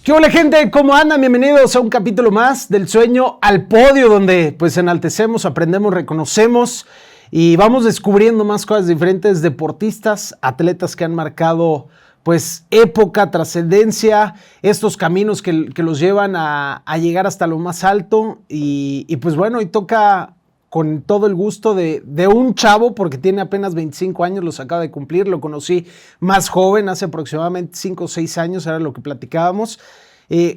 ¿Qué hola gente? ¿Cómo andan? Bienvenidos a un capítulo más del Sueño al Podio, donde pues enaltecemos, aprendemos, reconocemos y vamos descubriendo más cosas diferentes, deportistas, atletas que han marcado pues época, trascendencia, estos caminos que los llevan a llegar hasta lo más alto y pues bueno, hoy toca con todo el gusto de un chavo, porque tiene apenas 25 años, los acaba de cumplir, lo conocí más joven, hace aproximadamente 5 o 6 años, era lo que platicábamos.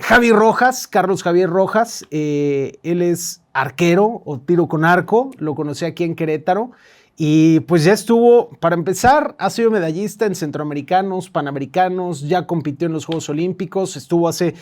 Javi Rojas, Carlos Javier Rojas, él es arquero o tiro con arco, lo conocí aquí en Querétaro. Y pues ya estuvo, para empezar, ha sido medallista en centroamericanos, panamericanos, ya compitió en los Juegos Olímpicos, estuvo hace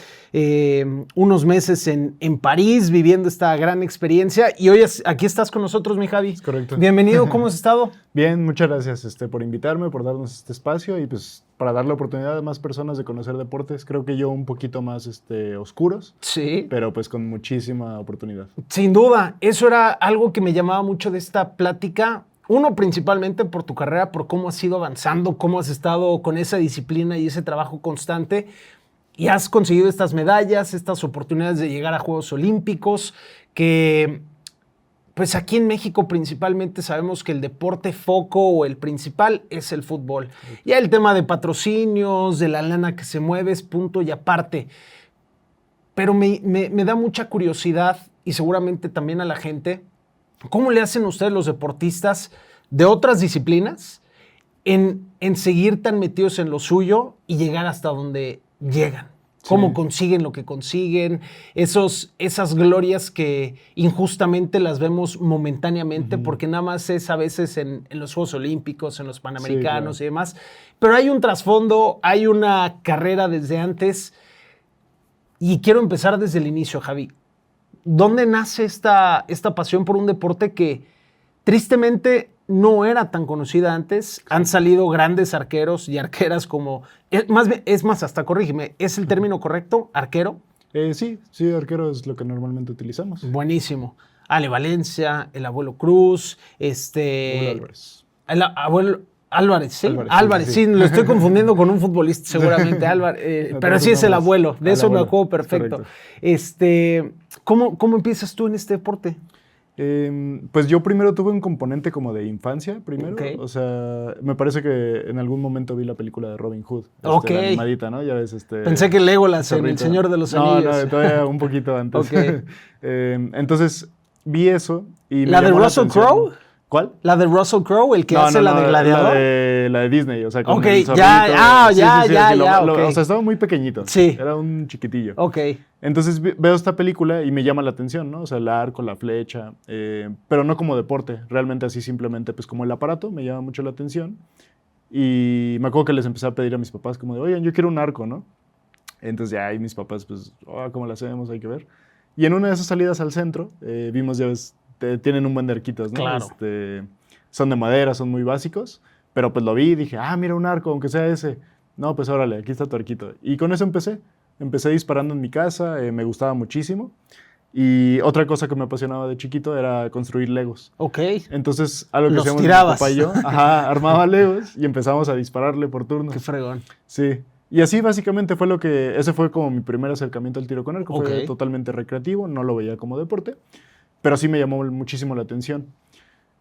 unos meses en París viviendo esta gran experiencia y hoy aquí estás con nosotros, mi Javi. Es correcto. Bienvenido, ¿cómo has estado? Bien, muchas gracias por invitarme, por darnos este espacio y pues para dar la oportunidad a más personas de conocer deportes, creo que yo un poquito más oscuros, Sí. pero pues con muchísima oportunidad. Sin duda, eso era algo que me llamaba mucho de esta plática. Uno, principalmente por tu carrera, por cómo has ido avanzando, cómo has estado con esa disciplina y ese trabajo constante y has conseguido estas medallas, estas oportunidades de llegar a Juegos Olímpicos, que pues aquí en México principalmente sabemos que el deporte foco o el principal es el fútbol. Ya el tema de patrocinios, de la lana que se mueve es punto y aparte. Pero me da mucha curiosidad y seguramente también a la gente, ¿cómo le hacen ustedes los deportistas de otras disciplinas en seguir tan metidos en lo suyo y llegar hasta donde llegan? ¿Cómo consiguen lo que consiguen? Esas glorias que injustamente las vemos momentáneamente, porque nada más es a veces en los Juegos Olímpicos, en los Panamericanos y demás. Pero hay un trasfondo, hay una carrera desde antes. Y quiero empezar desde el inicio, Javi. ¿Dónde nace esta pasión por un deporte que tristemente no era tan conocida antes? Han salido grandes arqueros y arqueras como... Es más, hasta corrígeme, ¿es el término correcto? ¿Arquero? Sí, arquero es lo que normalmente utilizamos. Buenísimo. Ale Valencia, el abuelo Cruz, Abuelo Álvarez. El abuelo... Álvarez, ¿sí? Álvarez, sí, lo estoy confundiendo con un futbolista seguramente, Álvarez, No, pero sí es el abuelo, de eso me abuelo, acuerdo perfecto. ¿Cómo empiezas tú en este deporte? Pues yo primero tuve un componente como de infancia, primero. Okay. O sea, me parece que en algún momento vi la película de Robin Hood. Okay. La animadita, ¿no? Ya ves, Pensé que Legolas en El Señor de los Anillos. No, todavía un poquito antes. Okay. Entonces, vi eso y ¿La de Russell Crowe? ¿Cuál? ¿La de Russell Crowe, el que hace la de Gladiador? La de Disney, o sea, con Ok, el zorrito. ya, ok. O sea, estaba muy pequeñito. Sí. Era un chiquitillo. Ok. Entonces veo esta película y me llama la atención, ¿no? O sea, el arco, la flecha, pero no como deporte, realmente así simplemente, pues como el aparato, me llama mucho la atención. Y me acuerdo que les empecé a pedir a mis papás como de, oigan, yo quiero un arco, ¿no? Entonces ya ahí mis papás, pues, ¿cómo lo hacemos? Hay que ver. Y en una de esas salidas al centro, vimos, ya ves, tienen un buen de arquitos, ¿no? Claro. Son de madera, son muy básicos, pero pues lo vi y dije, mira un arco, aunque sea ese. No, pues órale, aquí está tu arquito. Y con eso empecé disparando en mi casa, me gustaba muchísimo. Y otra cosa que me apasionaba de chiquito era construir Legos. Ok. Entonces, algo que Los hacíamos mi tirabas. papá y yo, armaba Legos y empezamos a dispararle por turnos. Qué fregón. Sí. Y así básicamente ese fue como mi primer acercamiento al tiro con arco. Ok. Fue totalmente recreativo, no lo veía como deporte, pero sí me llamó muchísimo la atención.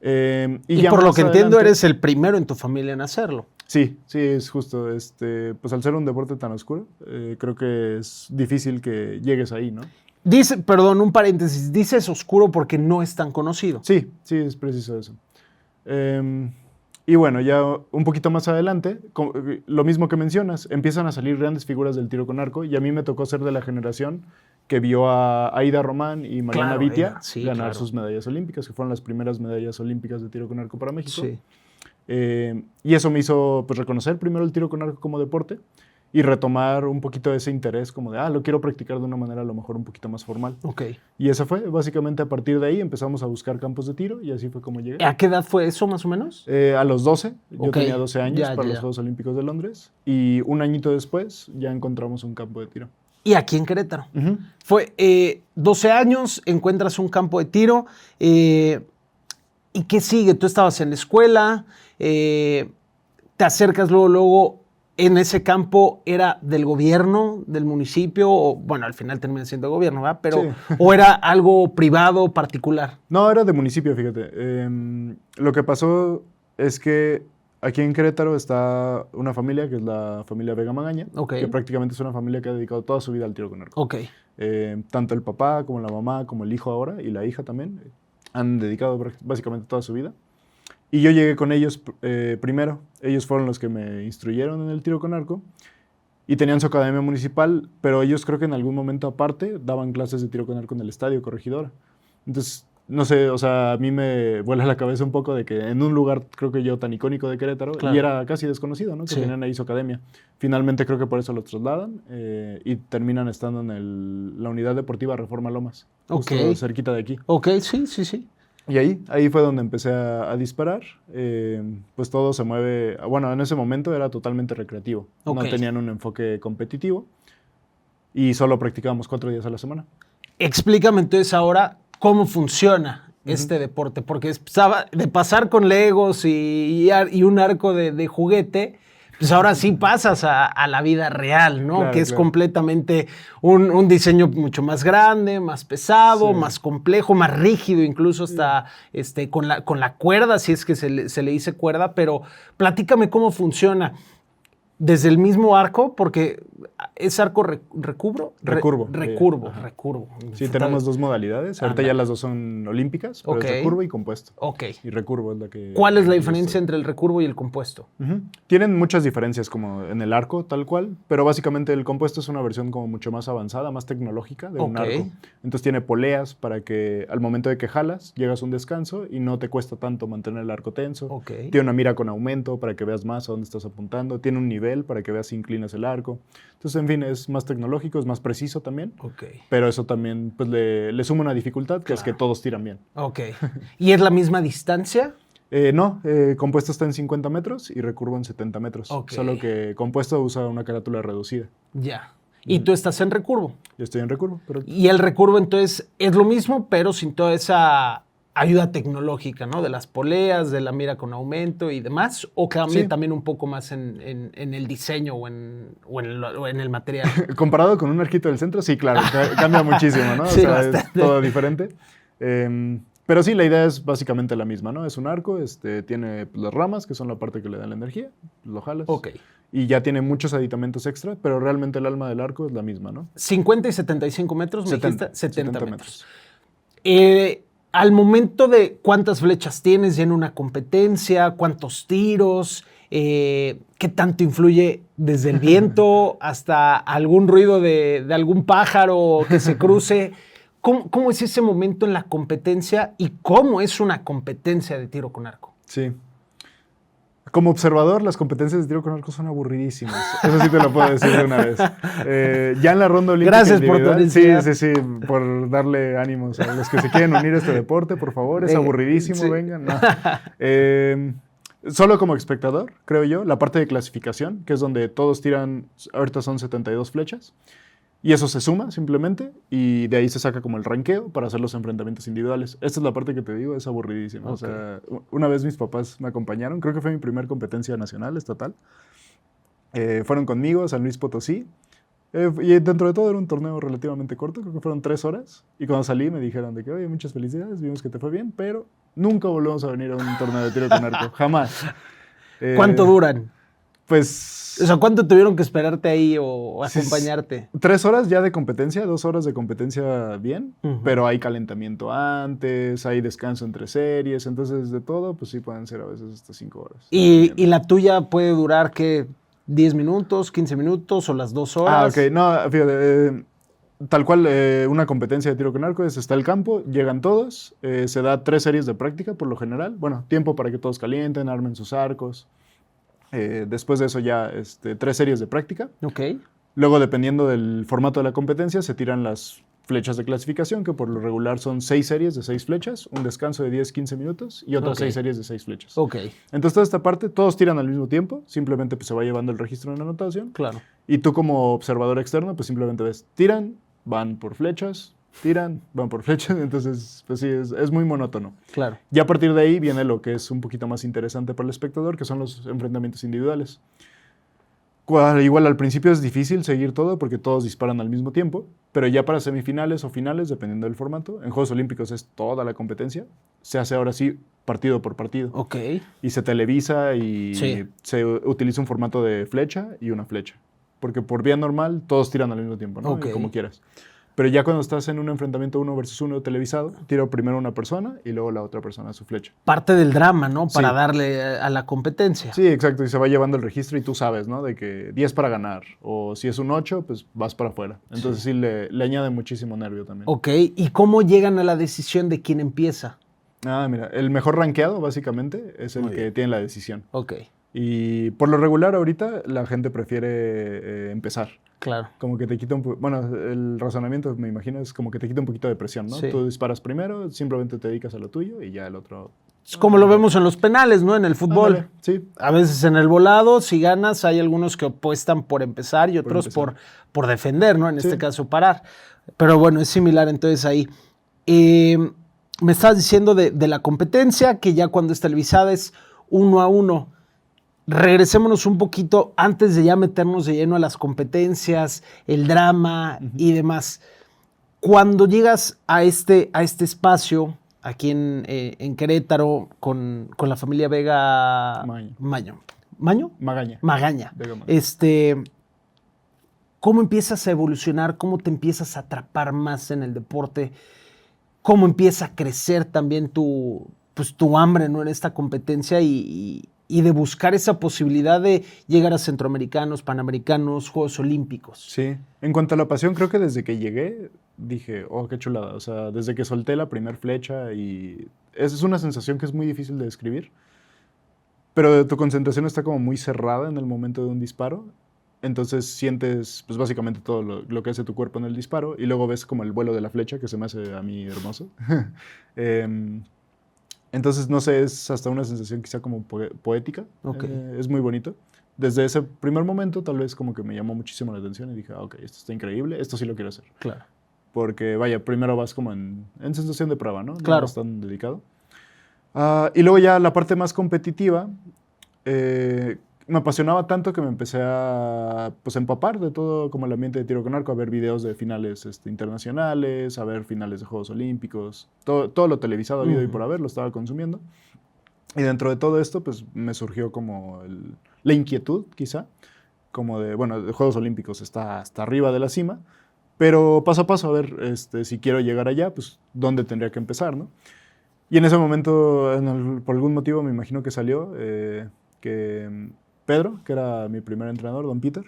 Y ya por lo que entiendo, adelante, eres el primero en tu familia en hacerlo. Sí, es justo. Pues al ser un deporte tan oscuro, creo que es difícil que llegues ahí, ¿no? Perdón, un paréntesis, dices oscuro porque no es tan conocido. Sí, es preciso eso. Y bueno, ya un poquito más adelante, lo mismo que mencionas, empiezan a salir grandes figuras del tiro con arco y a mí me tocó ser de la generación que vio a Aida Román y Mariana Vitia ganar sus medallas olímpicas, que fueron las primeras medallas olímpicas de tiro con arco para México. Sí. Y eso me hizo pues, reconocer primero el tiro con arco como deporte y retomar un poquito de ese interés como de, lo quiero practicar de una manera a lo mejor un poquito más formal. Ok. Y eso fue, básicamente a partir de ahí empezamos a buscar campos de tiro y así fue como llegué. ¿A qué edad fue eso más o menos? A los 12, yo Ok. tenía 12 años para los Juegos Olímpicos de Londres y un añito después ya encontramos un campo de tiro. Y aquí en Querétaro. Uh-huh. Fue 12 años, encuentras un campo de tiro. ¿Y qué sigue? Tú estabas en la escuela, te acercas luego en ese campo era del gobierno, del municipio, o bueno, al final termina siendo gobierno, ¿verdad? Pero, Sí. ¿o era algo privado, particular? No, era de municipio, fíjate. Lo que pasó es que aquí en Querétaro está una familia, que es la familia Vega Magaña, Ok. que prácticamente es una familia que ha dedicado toda su vida al tiro con arco. Ok, Tanto el papá como la mamá, como el hijo ahora y la hija también, han dedicado básicamente toda su vida. Y yo llegué con ellos primero. Ellos fueron los que me instruyeron en el tiro con arco y tenían su academia municipal, pero ellos creo que en algún momento aparte daban clases de tiro con arco en el estadio Corregidora. Entonces, no sé, o sea, a mí me vuela la cabeza un poco de que en un lugar, creo que yo, tan icónico de Querétaro, Claro. y era casi desconocido, ¿no? Que Sí. tenían ahí su academia. Finalmente creo que por eso lo trasladan y terminan estando en la unidad deportiva Reforma Lomas, justo Ok. cerquita de aquí. ok, sí, sí, sí. Y ahí fue donde empecé a disparar. Pues todo se mueve. Bueno, en ese momento era totalmente recreativo. Ok. No tenían un enfoque competitivo y solo practicábamos 4 días a la semana. Explícame entonces ahora cómo funciona este deporte, porque estaba de pasar con Legos y un arco de juguete, pues ahora sí pasas a la vida real, ¿no? Claro, Que es claro. completamente un diseño mucho más grande, más pesado, Sí. más complejo, más rígido, incluso hasta con la cuerda, si es que se le dice cuerda, pero platícame cómo funciona. Desde el mismo arco, porque es arco recubro. Recurvo. Recurvo, Ajá. recurvo. Sí, tenemos 2 modalidades. Ahorita Ándale. ya las 2 son olímpicas, pero Ok. es recurvo y compuesto. Ok. Y recurvo es la que... ¿Cuál es la que diferencia estoy. entre el recurvo y el compuesto? Ujú. Tienen muchas diferencias como en el arco, tal cual, pero básicamente el compuesto es una versión como mucho más avanzada, más tecnológica de un Ok. arco. Entonces tiene poleas para que al momento de que jalas, llegas a un descanso y no te cuesta tanto mantener el arco tenso. Ok. Tiene una mira con aumento para que veas más a dónde estás apuntando. Tiene un nivel para que veas si inclinas el arco. Entonces, en fin, es más tecnológico, es más preciso también. Ok. Pero eso también pues, le suma una dificultad, que es que Claro. todos tiran bien. Ok. ¿Y es la misma distancia? No, compuesto está en 50 metros y recurvo en 70 metros. Ok. Solo que compuesto usa una carátula reducida. Ya. Y tú estás en recurvo. Yo estoy en recurvo, pero Y el recurvo entonces es lo mismo, pero sin toda esa ayuda tecnológica, ¿no? De las poleas, de la mira con aumento y demás. ¿O cambia Sí. también un poco más en el diseño o en el material? comparado con un arquito del centro, sí, claro, cambia muchísimo, ¿no? Sí, o sea, bastante. es todo diferente. Pero sí, la idea es básicamente la misma, ¿no? Es un arco, tiene las ramas, que son la parte que le dan la energía, lo jalas. Ok. Y ya tiene muchos aditamentos extra, pero realmente el alma del arco es la misma, ¿no? 50 y 75 metros, me 70, dijiste. 70 metros. metros. Al momento de cuántas flechas tienes ya en una competencia, cuántos tiros, qué tanto influye desde el viento hasta algún ruido de algún pájaro que se cruce. ¿Cómo es ese momento en la competencia y cómo es una competencia de tiro con arco? Sí. Como observador, las competencias de tiro con arco son aburridísimas. Eso sí te lo puedo decir de una vez. Ya en la ronda olímpica Gracias por tu individual, honestidad. sí, por darle ánimos a los que se quieren unir a este deporte, por favor. Es Venga, aburridísimo, sí. vengan. No. Solo como espectador, creo yo, la parte de clasificación, que es donde todos tiran, ahorita son 72 flechas. Y eso se suma simplemente y de ahí se saca como el ranqueo para hacer los enfrentamientos individuales. Esta es la parte que te digo, es aburridísima. Ok. O sea, una vez mis papás me acompañaron, creo que fue mi primer competencia nacional, estatal. Fueron conmigo a San Luis Potosí. Y dentro de todo era un torneo relativamente corto, creo que fueron 3 horas. Y cuando salí me dijeron de que, oye, muchas felicidades, vimos que te fue bien, pero nunca volvemos a venir a un torneo de tiro con arco, jamás. ¿Cuánto duran? Pues... O sea, ¿cuánto tuvieron que esperarte ahí o Sí, acompañarte? 3 horas ya de competencia, 2 horas de competencia bien, Ujú. pero hay calentamiento antes, hay descanso entre series, entonces de todo, pues sí pueden ser a veces hasta 5 horas. ¿Y la tuya puede durar, qué, 10 minutos, 15 minutos o las 2 horas? Ah, ok, no, fíjate, tal cual una competencia de tiro con arco es, está el campo, llegan todos, se da 3 series de práctica por lo general, bueno, tiempo para que todos calienten, armen sus arcos, después de eso ya 3 series de práctica. Ok. Luego, dependiendo del formato de la competencia, se tiran las flechas de clasificación, que por lo regular son 6 series de 6 flechas, un descanso de 10-15 minutos y otras Ok. 6 series de 6 flechas. Ok, Entonces, toda esta parte, todos tiran al mismo tiempo, simplemente pues, se va llevando el registro en la anotación. claro. Y tú como observador externo, pues simplemente ves, tiran, van por flechas, tiran, van por flechas, entonces pues sí, es muy monótono. Claro. Y a partir de ahí viene lo que es un poquito más interesante para el espectador, que son los enfrentamientos individuales. Igual al principio es difícil seguir todo porque todos disparan al mismo tiempo, pero ya para semifinales o finales, dependiendo del formato, en Juegos Olímpicos es toda la competencia, se hace ahora sí partido por partido. Ok. Y se televisa y Sí. se utiliza un formato de flecha y una flecha. Porque por vía normal todos tiran al mismo tiempo, ¿no? Ok. Y como quieras. Pero ya cuando estás en un enfrentamiento 1 versus 1 televisado, tira primero una persona y luego la otra persona su flecha. Parte del drama, ¿no? Para Sí. darle a la competencia. Sí, exacto. Y se va llevando el registro y tú sabes, ¿no? De que 10 para ganar. O si es un 8, pues vas para afuera. Entonces sí, le añade muchísimo nervio también. Ok. ¿Y cómo llegan a la decisión de quién empieza? Ah, mira, el mejor rankeado básicamente es el Muy que bien. tiene la decisión. Ok. Y por lo regular ahorita la gente prefiere empezar. Claro. Como que te quita bueno, el razonamiento me imagino es como que te quita un poquito de presión, ¿no? Sí. Tú disparas primero, simplemente te dedicas a lo tuyo y ya el otro... Es como lo vemos en los penales, ¿no? En el fútbol. Ándale, sí. A veces en el volado, si ganas, hay algunos que apuestan por empezar y otros empezar. por defender, ¿no? En Sí. este caso, parar. Pero bueno, es similar entonces ahí. Me estabas diciendo de la competencia, que ya cuando es televisada es 1-1. Regresémonos un poquito antes de ya meternos de lleno a las competencias, el drama y demás. Cuando llegas a este espacio, aquí en Querétaro, con la familia Vega Maño. ¿Maño? Magaña. Magaña. Vega Magaña. ¿Cómo empiezas a evolucionar? ¿Cómo te empiezas a atrapar más en el deporte? ¿Cómo empieza a crecer también tu hambre, ¿no? En esta competencia y de buscar esa posibilidad de llegar a centroamericanos, panamericanos, Juegos Olímpicos? Sí. En cuanto a la pasión, creo que desde que llegué dije, oh, qué chulada. O sea, desde que solté la primer flecha y... Esa es una sensación que es muy difícil de describir. Pero tu concentración está como muy cerrada en el momento de un disparo. Entonces sientes, pues básicamente todo lo que hace tu cuerpo en el disparo y luego ves como el vuelo de la flecha, que se me hace a mí hermoso. Entonces, no sé, es hasta una sensación quizá como poética. Ok. Es muy bonito. Desde ese primer momento tal vez como que me llamó muchísimo la atención y dije, ok, esto está increíble, esto sí lo quiero hacer. Claro. Porque vaya, primero vas como en sensación de prueba, ¿no? Claro. No vas tan dedicado. Y luego ya la parte más competitiva, me apasionaba tanto que me empecé a pues, empapar de todo como el ambiente de tiro con arco, a ver videos de finales internacionales, a ver finales de Juegos Olímpicos, todo lo televisado habido y por haber lo estaba consumiendo. Y dentro de todo esto, pues me surgió como la inquietud, quizá, como de, bueno, de Juegos Olímpicos está hasta arriba de la cima, pero paso a paso, a ver, si quiero llegar allá, pues, ¿dónde tendría que empezar, no? Y en ese momento, por algún motivo, me imagino que salió que Pedro, que era mi primer entrenador, don Peter,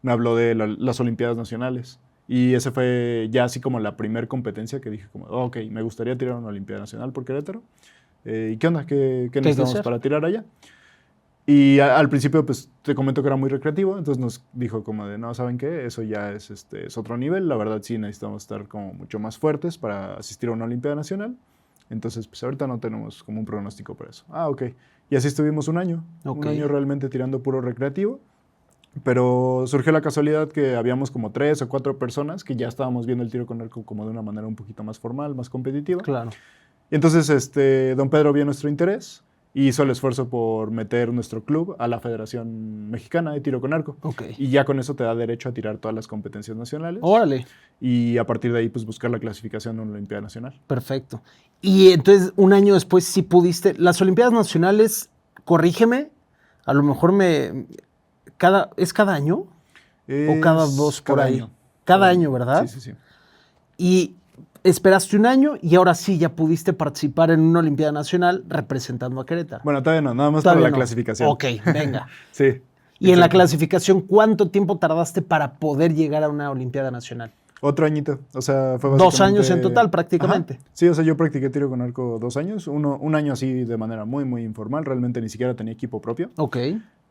me habló de las Olimpiadas Nacionales. Y ese fue ya así como la primer competencia que dije como, ok, me gustaría tirar una Olimpiada Nacional por Querétaro. ¿Y qué onda? ¿Qué necesitamos para tirar allá? Y al principio, pues, te comento que era muy recreativo, entonces nos dijo como de, no, ¿saben qué? Eso ya es otro nivel, la verdad sí necesitamos estar como mucho más fuertes para asistir a una Olimpiada Nacional. Entonces, pues ahorita no tenemos como un pronóstico para eso. Ah, ok. Y así estuvimos un año. Ok. Un año realmente tirando puro recreativo. Pero surgió la casualidad que habíamos como 3 o 4 personas que ya estábamos viendo el tiro con arco como de una manera un poquito más formal, más competitiva. Claro. Y entonces don Pedro vio nuestro interés y hizo el esfuerzo por meter nuestro club a la Federación Mexicana de Tiro con Arco. Ok. Y ya con eso te da derecho a tirar todas las competencias nacionales. Órale. Y a partir de ahí, pues buscar la clasificación a una Olimpiada Nacional. Perfecto. Y entonces, un año después sí pudiste. Las Olimpiadas Nacionales, corrígeme, a lo mejor ¿es cada año? ¿O cada dos por ahí? Año. Cada año, ¿verdad? Sí. Y esperaste un año y ahora sí ya pudiste participar en una Olimpiada Nacional representando a Querétaro. Bueno, todavía no, nada más Todavía para la no. clasificación. Ok, venga. Sí. Y en la exacto. clasificación, ¿cuánto tiempo tardaste para poder llegar a una Olimpiada Nacional? Otro añito, o sea, fue básicamente... 2 años en total, prácticamente. Ajá. Sí, o sea, yo practiqué tiro con arco 2 años, un año así de manera muy, muy informal, realmente ni siquiera tenía equipo propio. Ok.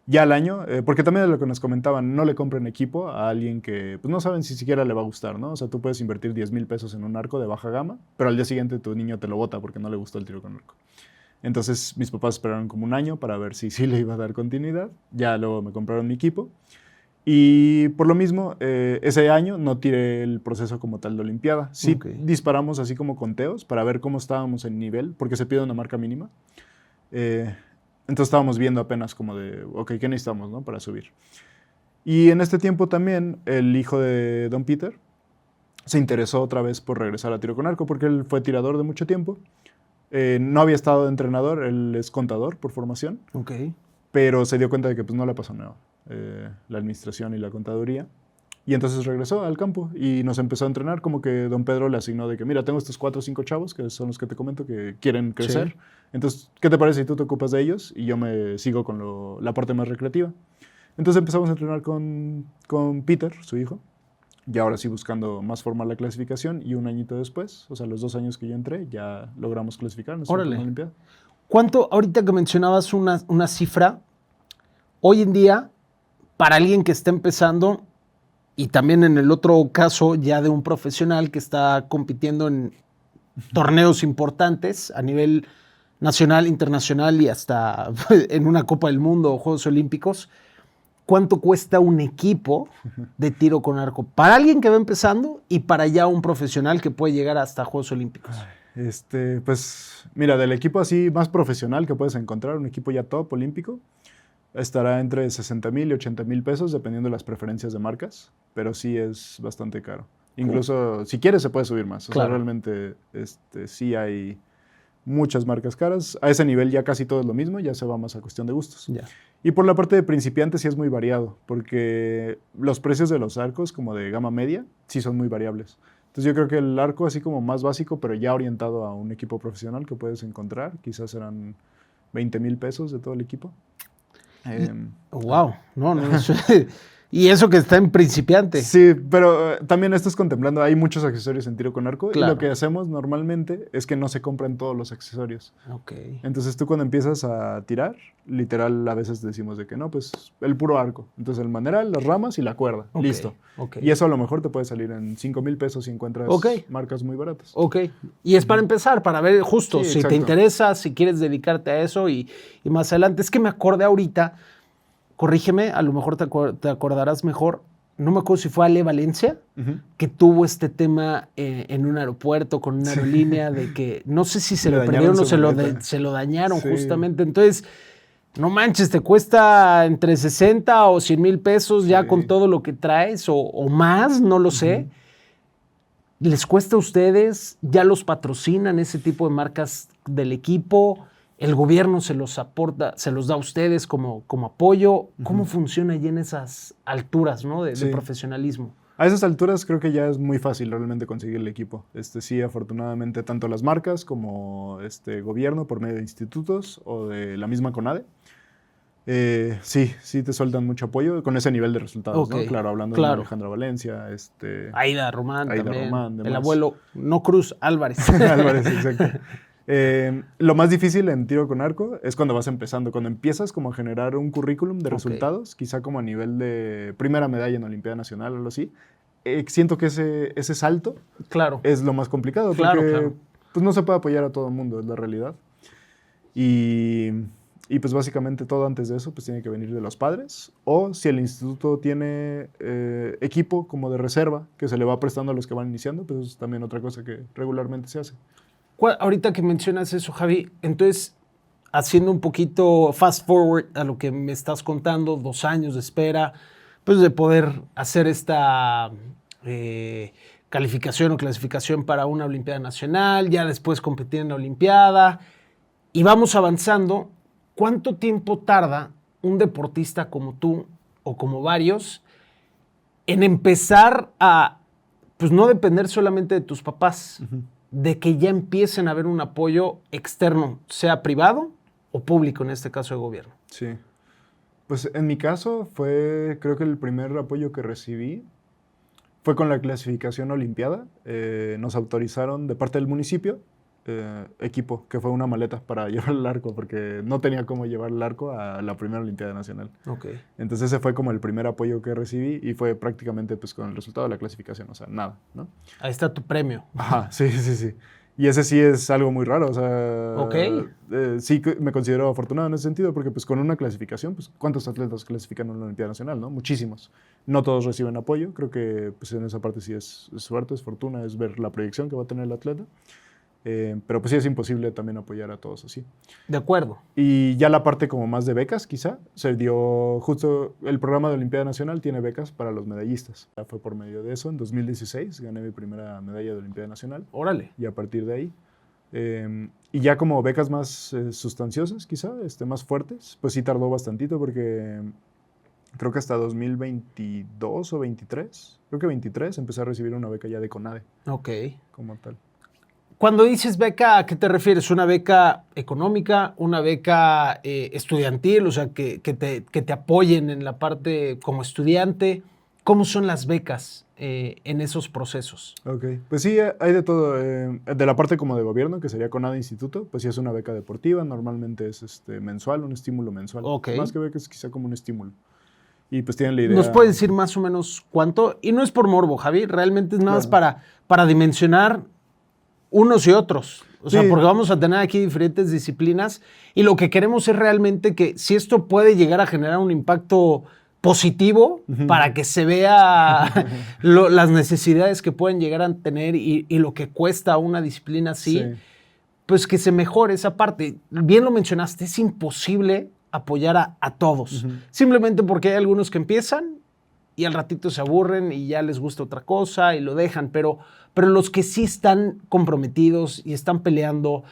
Ya al año, porque también de lo que nos comentaban, no le compren equipo a alguien que pues, no saben si siquiera le va a gustar, ¿no? O sea, tú puedes invertir 10,000 pesos en un arco de baja gama, pero al día siguiente tu niño te lo bota porque no le gustó el tiro con arco. Entonces mis papás esperaron como un año para ver si sí le iba a dar continuidad, ya luego me compraron mi equipo. Y por lo mismo, ese año no tiré el proceso como tal de Olimpiada. Sí disparamos así como conteos para ver cómo estábamos en nivel, porque se pide una marca mínima. Entonces estábamos viendo apenas como de, ok, ¿qué necesitamos, no? Para subir. Y en este tiempo también el hijo de Don Peter se interesó otra vez por regresar a tiro con arco, porque él fue tirador de mucho tiempo. No había estado de entrenador, él es contador por formación, Ok. pero se dio cuenta de que pues, no le pasó nada, la administración y la contaduría. Y entonces regresó al campo y nos empezó a entrenar, como que don Pedro le asignó de que, mira, tengo estos 4 o 5 chavos, que son los que te comento, que quieren crecer. Sí. Entonces, ¿qué te parece si tú te ocupas de ellos y yo me sigo con la parte más recreativa? Entonces empezamos a entrenar con Peter, su hijo, y ahora sí buscando más formal la clasificación, y un añito después, o sea, los 2 años que yo entré, ya logramos clasificar en nuestra Órale. última Olimpiada. ¿Cuánto, ahorita que mencionabas una cifra, hoy en día, para alguien que está empezando, y también en el otro caso ya de un profesional que está compitiendo en torneos importantes a nivel nacional, internacional y hasta en una Copa del Mundo o Juegos Olímpicos, ¿cuánto cuesta un equipo de tiro con arco para alguien que va empezando y para ya un profesional que puede llegar hasta Juegos Olímpicos? Pues mira, del equipo así más profesional que puedes encontrar, un equipo ya top olímpico, estará entre 60,000 y 80,000 pesos, dependiendo de las preferencias de marcas, pero sí es bastante caro. Incluso, si quieres, se puede subir más. O Claro. sea, realmente sí hay muchas marcas caras. A ese nivel ya casi todo es lo mismo, ya se va más a cuestión de gustos. Ya. Y por la parte de principiantes sí es muy variado, porque los precios de los arcos, como de gama media, sí son muy variables. Entonces yo creo que el arco así como más básico, pero ya orientado a un equipo profesional que puedes encontrar, quizás serán 20,000 pesos de todo el equipo. Wow, no, eso, y eso que está en principiante. Sí, pero también estás contemplando, hay muchos accesorios en tiro con arco, Claro. y lo que hacemos normalmente es que no se compran todos los accesorios. Ok. Entonces tú cuando empiezas a tirar, literal a veces decimos de que no, pues el puro arco. Entonces el maneral, las ramas y la cuerda, Ok, listo. ok. Y eso a lo mejor te puede salir en 5,000 pesos si encuentras Ok. marcas muy baratas. Ok. Y es para empezar, para ver justo Sí, si exacto. te interesa, si quieres dedicarte a eso y más adelante. Es que me acordé ahorita, corrígeme, a lo mejor te acordarás mejor. No me acuerdo si fue Ale Valencia, Ujú. que tuvo este tema en un aeropuerto con una aerolínea de que no sé si se Le lo dañaron perdieron o su maleta. se lo dañaron Sí. justamente. Entonces, no manches, te cuesta entre 60 o 100 mil pesos ya Sí. con todo lo que traes o más, no lo sé. ¿Les cuesta a ustedes? ¿Ya los patrocinan ese tipo de marcas del equipo? ¿El gobierno se los aporta, se los da a ustedes como apoyo? ¿Cómo funciona allí en esas alturas, ¿no? de Sí. profesionalismo? A esas alturas creo que ya es muy fácil realmente conseguir el equipo. Sí, afortunadamente, tanto las marcas como gobierno por medio de institutos o de la misma CONADE, sí te sueltan mucho apoyo con ese nivel de resultados, Ok, ¿no? Claro, hablando claro. de Alejandra Valencia, Aida Román Aida también, Román, el demás. abuelo, no Cruz, Álvarez. Álvarez, exacto. Lo más difícil en tiro con arco es cuando vas empezando, cuando empiezas como a generar un currículum de Ok. resultados, quizá como a nivel de primera medalla en Olimpiada Nacional o algo así. Siento que ese salto Claro. es lo más complicado, Claro, porque claro. pues, no se puede apoyar a todo el mundo, es la realidad. Y pues básicamente todo antes de eso pues tiene que venir de los padres, o si el instituto tiene equipo como de reserva que se le va prestando a los que van iniciando, pues es también otra cosa que regularmente se hace. Ahorita que mencionas eso, Javi, entonces, haciendo un poquito fast forward a lo que me estás contando, 2 años de espera, pues de poder hacer esta calificación o clasificación para una Olimpiada Nacional, ya después competir en la Olimpiada, y vamos avanzando. ¿Cuánto tiempo tarda un deportista como tú o como varios en empezar a, pues no depender solamente de tus papás, de que ya empiecen a haber un apoyo externo, sea privado o público, en este caso de gobierno? Sí. Pues en mi caso creo que el primer apoyo que recibí fue con la clasificación olimpiada. Nos autorizaron de parte del municipio equipo, que fue una maleta para llevar el arco, porque no tenía cómo llevar el arco a la primera Olimpiada Nacional. Ok. Entonces ese fue como el primer apoyo que recibí y fue prácticamente pues con el resultado de la clasificación, o sea, nada, ¿no? Ahí está tu premio. Ajá, sí. Y ese sí es algo muy raro, o sea, Ok. sí me considero afortunado en ese sentido, porque pues con una clasificación, pues ¿cuántos atletas clasifican en una Olimpiada Nacional, no? Muchísimos. No todos reciben apoyo, creo que pues en esa parte sí es suerte, es fortuna, es ver la proyección que va a tener el atleta. Pero pues sí es imposible también apoyar a todos así. De acuerdo. Y ya la parte como más de becas, quizá, se dio justo el programa de Olimpiada Nacional tiene becas para los medallistas. Ya fue por medio de eso. En 2016 gané mi primera medalla de Olimpiada Nacional. Órale. Y a partir de ahí. Y ya como becas más sustanciosas, quizá, más fuertes, pues sí tardó bastantito porque creo que hasta 2022 o 23, creo que 23, empecé a recibir una beca ya de CONADE. Ok. Como tal. Cuando dices beca, ¿a qué te refieres? ¿Una beca económica? ¿Una beca estudiantil? O sea, que te apoyen en la parte como estudiante. ¿Cómo son las becas en esos procesos? Ok, pues sí, hay de todo. De la parte como de gobierno, que sería CONADE Instituto, pues sí es una beca deportiva. Normalmente es mensual, un estímulo mensual. Ok. Más que beca es quizá como un estímulo. Y pues tienen la idea. ¿Nos puedes decir más o menos cuánto? Y no es por morbo, Javi. Realmente es nada más para dimensionar unos y otros. O sea, Sí. porque vamos a tener aquí diferentes disciplinas y lo que queremos es realmente que si esto puede llegar a generar un impacto positivo para que se vea las necesidades que pueden llegar a tener y lo que cuesta una disciplina así, Sí. pues que se mejore esa parte. Bien lo mencionaste, es imposible apoyar a todos. Simplemente porque hay algunos que empiezan y al ratito se aburren y ya les gusta otra cosa y lo dejan, pero los que sí están comprometidos y están peleando,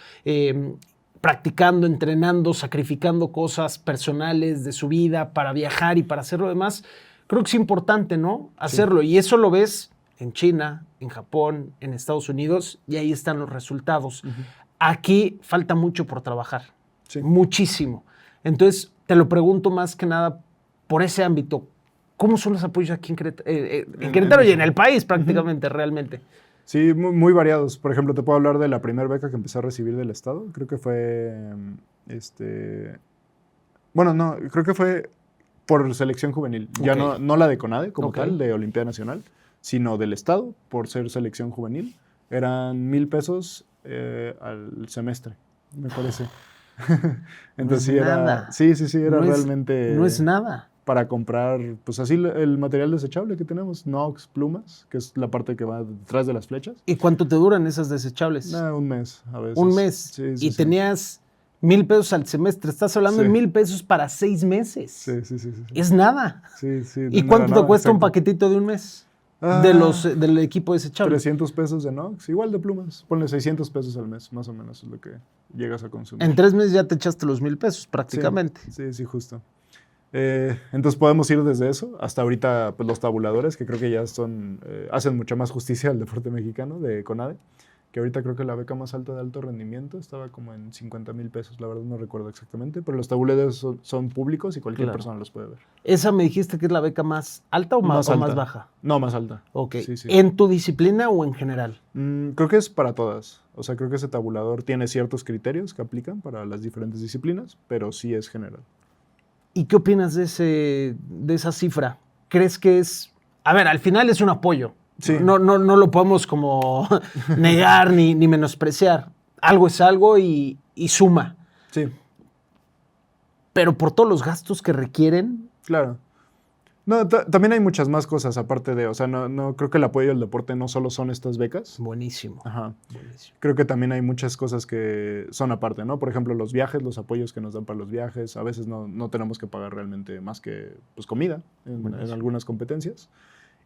practicando, entrenando, sacrificando cosas personales de su vida para viajar y para hacer lo demás, creo que es importante, ¿no? Hacerlo. Sí. Y eso lo ves en China, en Japón, en Estados Unidos, y ahí están los resultados. Aquí falta mucho por trabajar, muchísimo. Entonces, te lo pregunto más que nada por ese ámbito. ¿Cómo son los apoyos aquí en Querétaro y en el país prácticamente, realmente? Sí, muy variados. Por ejemplo, te puedo hablar de la primera beca que empecé a recibir del Estado. Creo que fue, bueno, no, creo que fue por selección juvenil. Okay. Ya no la de CONADE como tal, de Olimpiada Nacional, sino del Estado, por ser selección juvenil. Eran 1,000 pesos al semestre, me parece. Entonces no sí es era... nada. Sí, era realmente... No es nada. Para comprar, pues así el material desechable que tenemos, Nox, plumas, que es la parte que va detrás de las flechas. ¿Y cuánto te duran esas desechables? Un mes, a veces. Un mes. Sí, y tenías 1,000 pesos al semestre. Estás hablando de 1,000 pesos para 6 meses. Sí. Es nada. Sí. ¿Y cuánto te cuesta un paquetito de un mes? Del equipo desechable. 300 pesos de Nox, igual de plumas. Ponle 600 pesos al mes, más o menos es lo que llegas a consumir. En 3 meses ya te echaste los 1,000 pesos prácticamente. Sí, justo. Entonces podemos ir desde eso hasta ahorita pues, los tabuladores, que creo que ya hacen mucha más justicia al deporte mexicano de CONADE, que ahorita creo que la beca más alta de alto rendimiento estaba como en 50,000 pesos, la verdad no recuerdo exactamente, pero los tabuladores son públicos y cualquier persona los puede ver. ¿Esa me dijiste que es la beca más alta o más baja? No, más alta. Ok. Sí. ¿En tu disciplina o en general? Creo que es para todas. O sea, creo que ese tabulador tiene ciertos criterios que aplican para las diferentes disciplinas, pero sí es general. ¿Y qué opinas de esa cifra? ¿Crees que es...? A ver, al final es un apoyo. Sí. No lo podemos como negar ni menospreciar. Algo es algo y suma. Sí. Pero por todos los gastos que requieren... Claro. No, también hay muchas más cosas aparte de... O sea, no creo que el apoyo al deporte no solo son estas becas. Buenísimo. Ajá. Buenísimo. Creo que también hay muchas cosas que son aparte, ¿no? Por ejemplo, los viajes, los apoyos que nos dan para los viajes. A veces no tenemos que pagar realmente más que pues, comida en algunas competencias.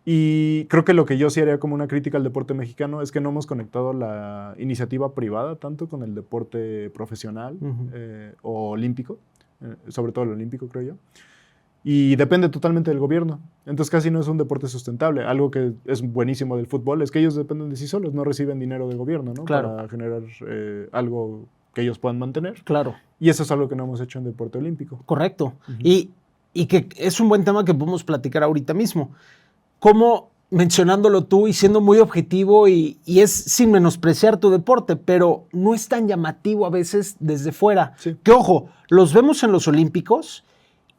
Y creo que lo que yo sí haría como una crítica al deporte mexicano es que no hemos conectado la iniciativa privada tanto con el deporte profesional o olímpico, sobre todo el olímpico, creo yo. Y depende totalmente del gobierno. Entonces casi no es un deporte sustentable. Algo que es buenísimo del fútbol es que ellos dependen de sí solos, no reciben dinero del gobierno, ¿no? Claro. Para generar algo que ellos puedan mantener. Claro. Y eso es algo que no hemos hecho en deporte olímpico. Correcto. Y que es un buen tema que podemos platicar ahorita mismo. Cómo, mencionándolo tú y siendo muy objetivo y es sin menospreciar tu deporte, pero no es tan llamativo a veces desde fuera. Sí. Que ojo, los vemos en los Olímpicos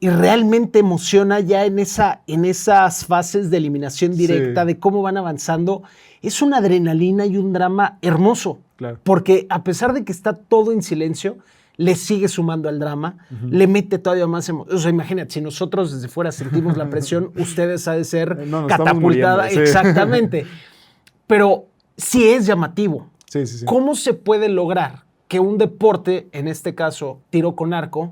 y realmente emociona ya en esas fases de eliminación directa, de cómo van avanzando. Es una adrenalina y un drama hermoso. Claro. Porque a pesar de que está todo en silencio, le sigue sumando al drama, le mete todavía más emoción. O sea, imagínate, si nosotros desde fuera sentimos la presión, ustedes ha de ser catapultada. Sí. Exactamente. Pero sí es llamativo. Sí, sí, sí. ¿Cómo se puede lograr que un deporte, en este caso tiro con arco,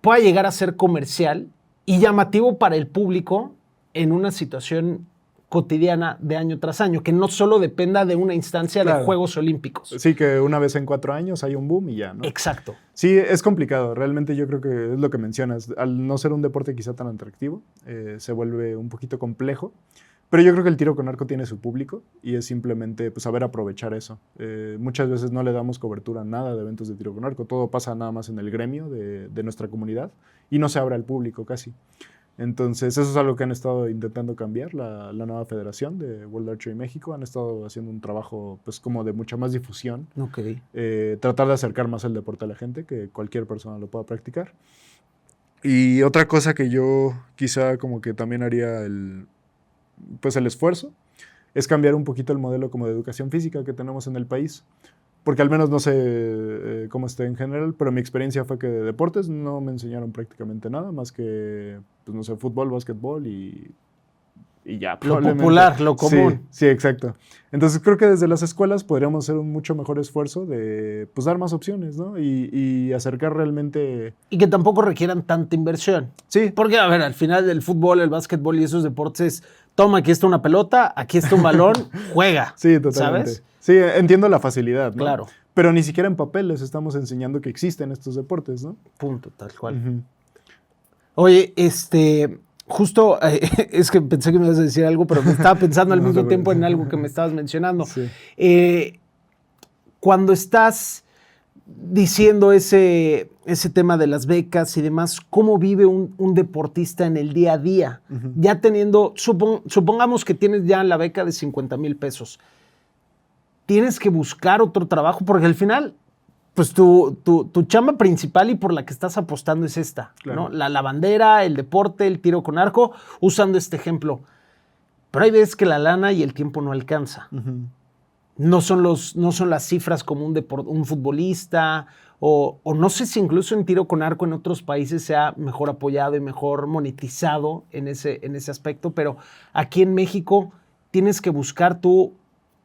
pueda llegar a ser comercial y llamativo para el público en una situación cotidiana de año tras año, que no solo dependa de una instancia de Claro. Juegos Olímpicos? Sí, que una vez en 4 años hay un boom y ya, ¿no? Exacto. Sí, es complicado. Realmente yo creo que es lo que mencionas. Al no ser un deporte quizá tan atractivo, se vuelve un poquito complejo. Pero yo creo que el tiro con arco tiene su público y es simplemente pues, saber aprovechar eso. Muchas veces no le damos cobertura a nada de eventos de tiro con arco. Todo pasa nada más en el gremio de nuestra comunidad y no se abre al público casi. Entonces, eso es algo que han estado intentando cambiar la nueva federación de World Archery México. Han estado haciendo un trabajo pues como de mucha más difusión. Ok. Tratar de acercar más el deporte a la gente, que cualquier persona lo pueda practicar. Y otra cosa que yo quizá como que también haría el esfuerzo es cambiar un poquito el modelo como de educación física que tenemos en el país. Porque al menos no sé cómo esté en general, pero mi experiencia fue que de deportes no me enseñaron prácticamente nada más que, pues no sé, fútbol, básquetbol y ya. Lo popular, lo común. Sí, sí, exacto. Entonces creo que desde las escuelas podríamos hacer un mucho mejor esfuerzo de pues, dar más opciones, ¿no? Y acercar realmente... Y que tampoco requieran tanta inversión. Sí. Porque, a ver, al final del fútbol, el básquetbol y esos deportes, toma, aquí está una pelota, aquí está un balón, juega. Sí, totalmente. ¿Sabes? Sí, entiendo la facilidad, ¿no? Claro. Pero ni siquiera en papel les estamos enseñando que existen estos deportes, ¿no? Punto, tal cual. Uh-huh. Oye, justo, es que pensé que me ibas a decir algo, pero me estaba pensando al No, mismo tiempo en algo que me estabas mencionando. Sí. Cuando estás diciendo ese tema de las becas y demás, ¿cómo vive un deportista en el día a día? Uh-huh. Ya teniendo, supongamos que tienes ya la beca de 50,000 pesos. Tienes que buscar otro trabajo porque al final, pues tu chamba principal y por la que estás apostando es esta, Claro. ¿no? La bandera, el deporte, el tiro con arco, usando este ejemplo. Pero hay veces que la lana y el tiempo no alcanza. Uh-huh. No son las cifras como un futbolista o no sé si incluso en tiro con arco en otros países sea mejor apoyado y mejor monetizado en ese aspecto, pero aquí en México tienes que buscar tú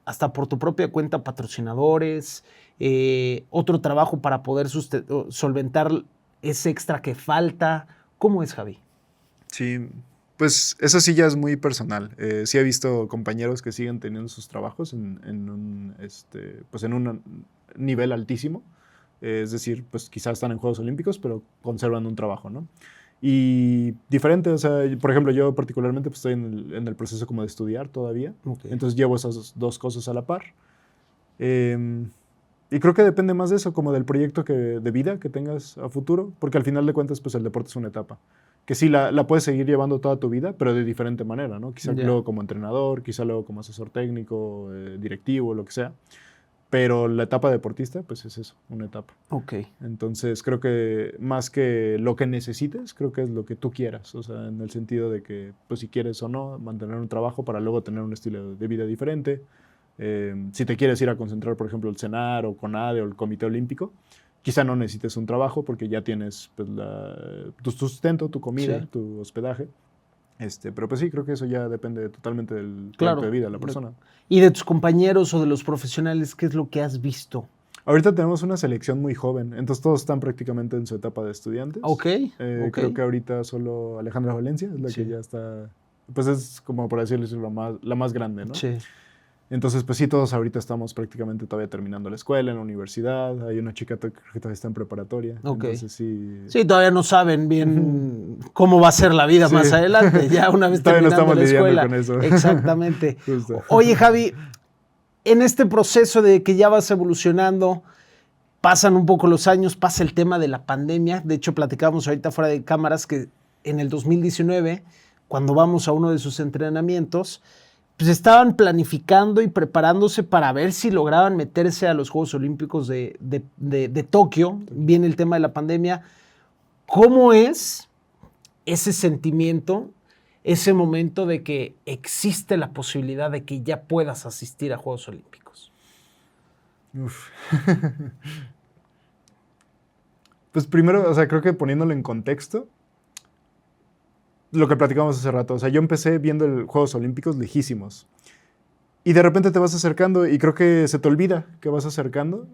hasta por tu propia cuenta patrocinadores, otro trabajo para poder solventar ese extra que falta. ¿Cómo es, Javi? Sí, pues eso sí ya es muy personal. Sí he visto compañeros que siguen teniendo sus trabajos en un nivel altísimo. Es decir, pues quizás están en Juegos Olímpicos, pero conservan un trabajo, ¿no? Y diferente, o sea, por ejemplo, yo particularmente pues, estoy en el proceso como de estudiar todavía. Okay. Entonces llevo esas dos cosas a la par. Y creo que depende más de eso, como del proyecto de vida que tengas a futuro, porque al final de cuentas, pues el deporte es una etapa. Que sí, la puedes seguir llevando toda tu vida, pero de diferente manera, ¿no? Quizá luego como entrenador, quizá luego como asesor técnico, directivo, lo que sea. Pero la etapa deportista, pues es eso, una etapa. Ok. Entonces creo que más que lo que necesites, creo que es lo que tú quieras. O sea, en el sentido de que, pues si quieres o no, mantener un trabajo para luego tener un estilo de vida diferente. Si te quieres ir a concentrar, por ejemplo, el CENAR o CONADE o el Comité Olímpico, quizá no necesites un trabajo porque ya tienes pues, tu sustento, tu comida, sí, tu hospedaje. Pero pues sí, creo que eso ya depende totalmente del proyecto de vida de la persona. ¿Y de tus compañeros o de los profesionales, qué es lo que has visto? Ahorita tenemos una selección muy joven, entonces todos están prácticamente en su etapa de estudiantes. Okay. Creo que ahorita solo Alejandra Valencia es la que ya está, pues es como por decirlo la más grande, ¿no? Sí. Entonces, pues sí, todos ahorita estamos prácticamente todavía terminando la escuela, en la universidad. Hay una chica que todavía está en preparatoria. Okay. Entonces, sí. Sí, todavía no saben bien cómo va a ser la vida más adelante, ya una vez terminando la escuela. Con eso. Exactamente. Oye, Javi, en este proceso de que ya vas evolucionando, pasan un poco los años, pasa el tema de la pandemia. De hecho, platicábamos ahorita fuera de cámaras que en el 2019, cuando vamos a uno de sus entrenamientos, pues estaban planificando y preparándose para ver si lograban meterse a los Juegos Olímpicos de Tokio. Viene el tema de la pandemia. ¿Cómo es ese sentimiento, ese momento de que existe la posibilidad de que ya puedas asistir a Juegos Olímpicos? Uf. Pues primero, o sea, creo que poniéndolo en contexto, lo que platicamos hace rato, o sea, yo empecé viendo los Juegos Olímpicos lejísimos. Y de repente te vas acercando y creo que se te olvida que vas acercando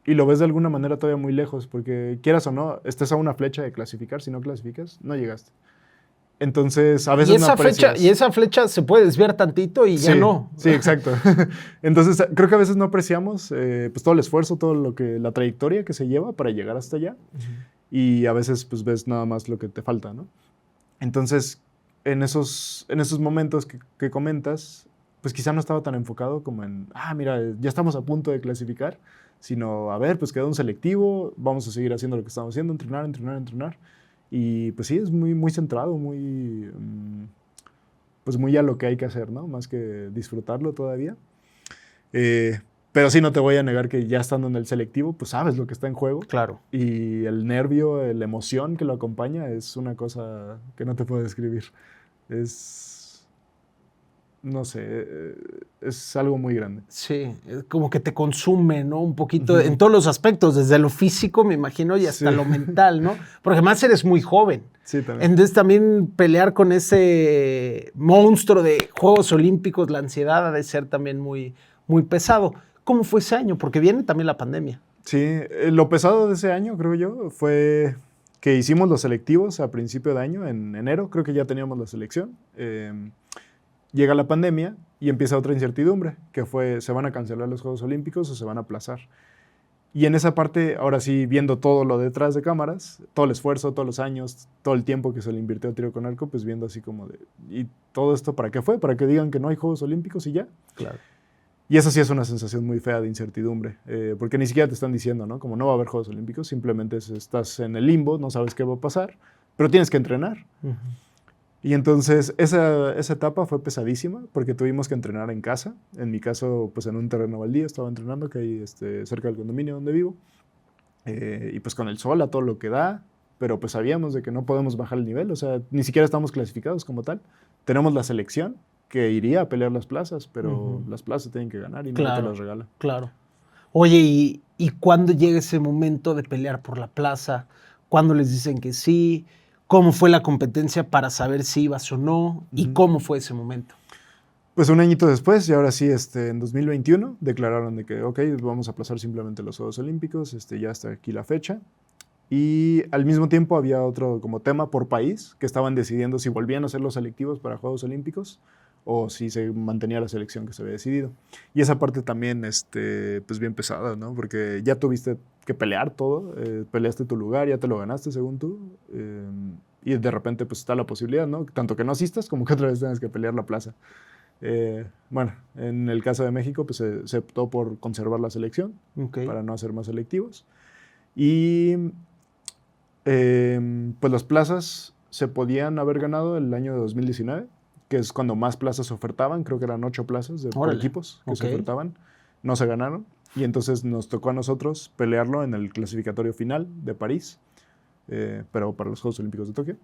y lo ves de alguna manera todavía muy lejos, porque quieras o no, estés a una flecha de clasificar, si no clasificas, no llegaste. Entonces, a veces no aprecias. Y esa flecha se puede desviar tantito y ya Sí, no. sí, exacto. Entonces, creo que a veces no apreciamos pues todo el esfuerzo, todo la trayectoria que se lleva para llegar hasta allá. Y a veces pues ves nada más lo que te falta, ¿no? Entonces, en esos momentos que comentas, pues quizá no estaba tan enfocado como en, mira, ya estamos a punto de clasificar, sino, a ver, pues queda un selectivo, vamos a seguir haciendo lo que estamos haciendo, entrenar, entrenar, entrenar. Y pues sí, es muy, muy centrado, muy, pues muy a lo que hay que hacer, ¿no? Más que disfrutarlo todavía. Pero sí, no te voy a negar que ya estando en el selectivo, pues sabes lo que está en juego. Claro. Y el nervio, la emoción que lo acompaña es una cosa que no te puedo describir. No sé, es algo muy grande. Sí, es como que te consume, ¿no? Un poquito en todos los aspectos, desde lo físico, me imagino, y hasta lo mental, ¿no? Porque además eres muy joven. Sí, también. Entonces también pelear con ese monstruo de Juegos Olímpicos, la ansiedad ha de ser también muy, muy pesado. ¿Cómo fue ese año? Porque viene también la pandemia. Sí, lo pesado de ese año, creo yo, fue que hicimos los selectivos a principio de año, en enero, creo que ya teníamos la selección. Llega la pandemia y empieza otra incertidumbre, que fue, ¿se van a cancelar los Juegos Olímpicos o se van a aplazar? Y en esa parte, ahora sí, viendo todo lo detrás de cámaras, todo el esfuerzo, todos los años, todo el tiempo que se le invirtió a tiro con arco, pues viendo así como de, ¿y todo esto para qué fue? ¿Para que digan que no hay Juegos Olímpicos y ya? Claro. Y eso sí es una sensación muy fea de incertidumbre, porque ni siquiera te están diciendo, ¿no? Como no va a haber Juegos Olímpicos, simplemente estás en el limbo, no sabes qué va a pasar, pero tienes que entrenar. Y entonces esa etapa fue pesadísima porque tuvimos que entrenar en casa. En mi caso, pues en un terreno baldío estaba entrenando, que hay cerca del condominio donde vivo. Y pues con el sol a todo lo que da, pero pues sabíamos de que no podemos bajar el nivel, o sea, ni siquiera estamos clasificados como tal. Tenemos la selección que iría a pelear las plazas, pero las plazas tienen que ganar y no te las regalan. Claro. Oye, ¿y cuándo llega ese momento de pelear por la plaza? ¿Cuándo les dicen que sí? ¿Cómo fue la competencia para saber si ibas o no? ¿Y cómo fue ese momento? Pues un añito después, y ahora sí, en 2021, declararon de que, ok, vamos a aplazar simplemente los Juegos Olímpicos, ya está aquí la fecha. Y al mismo tiempo había otro como tema por país, que estaban decidiendo si volvían a hacer los selectivos para Juegos Olímpicos o si se mantenía la selección que se había decidido. Y esa parte también, pues bien pesada, ¿no? Porque ya tuviste que pelear todo, peleaste tu lugar, ya te lo ganaste según tú, y de repente pues está la posibilidad, ¿no? Tanto que no asistas como que otra vez tienes que pelear la plaza. Bueno, en el caso de México pues se optó por conservar la selección para no hacer más selectivos. Y pues las plazas se podían haber ganado el año de 2019, que es cuando más plazas se ofertaban, creo que eran 8 plazas por equipos que se ofertaban, no se ganaron, y entonces nos tocó a nosotros pelearlo en el clasificatorio final de París, pero para los Juegos Olímpicos de Tokio.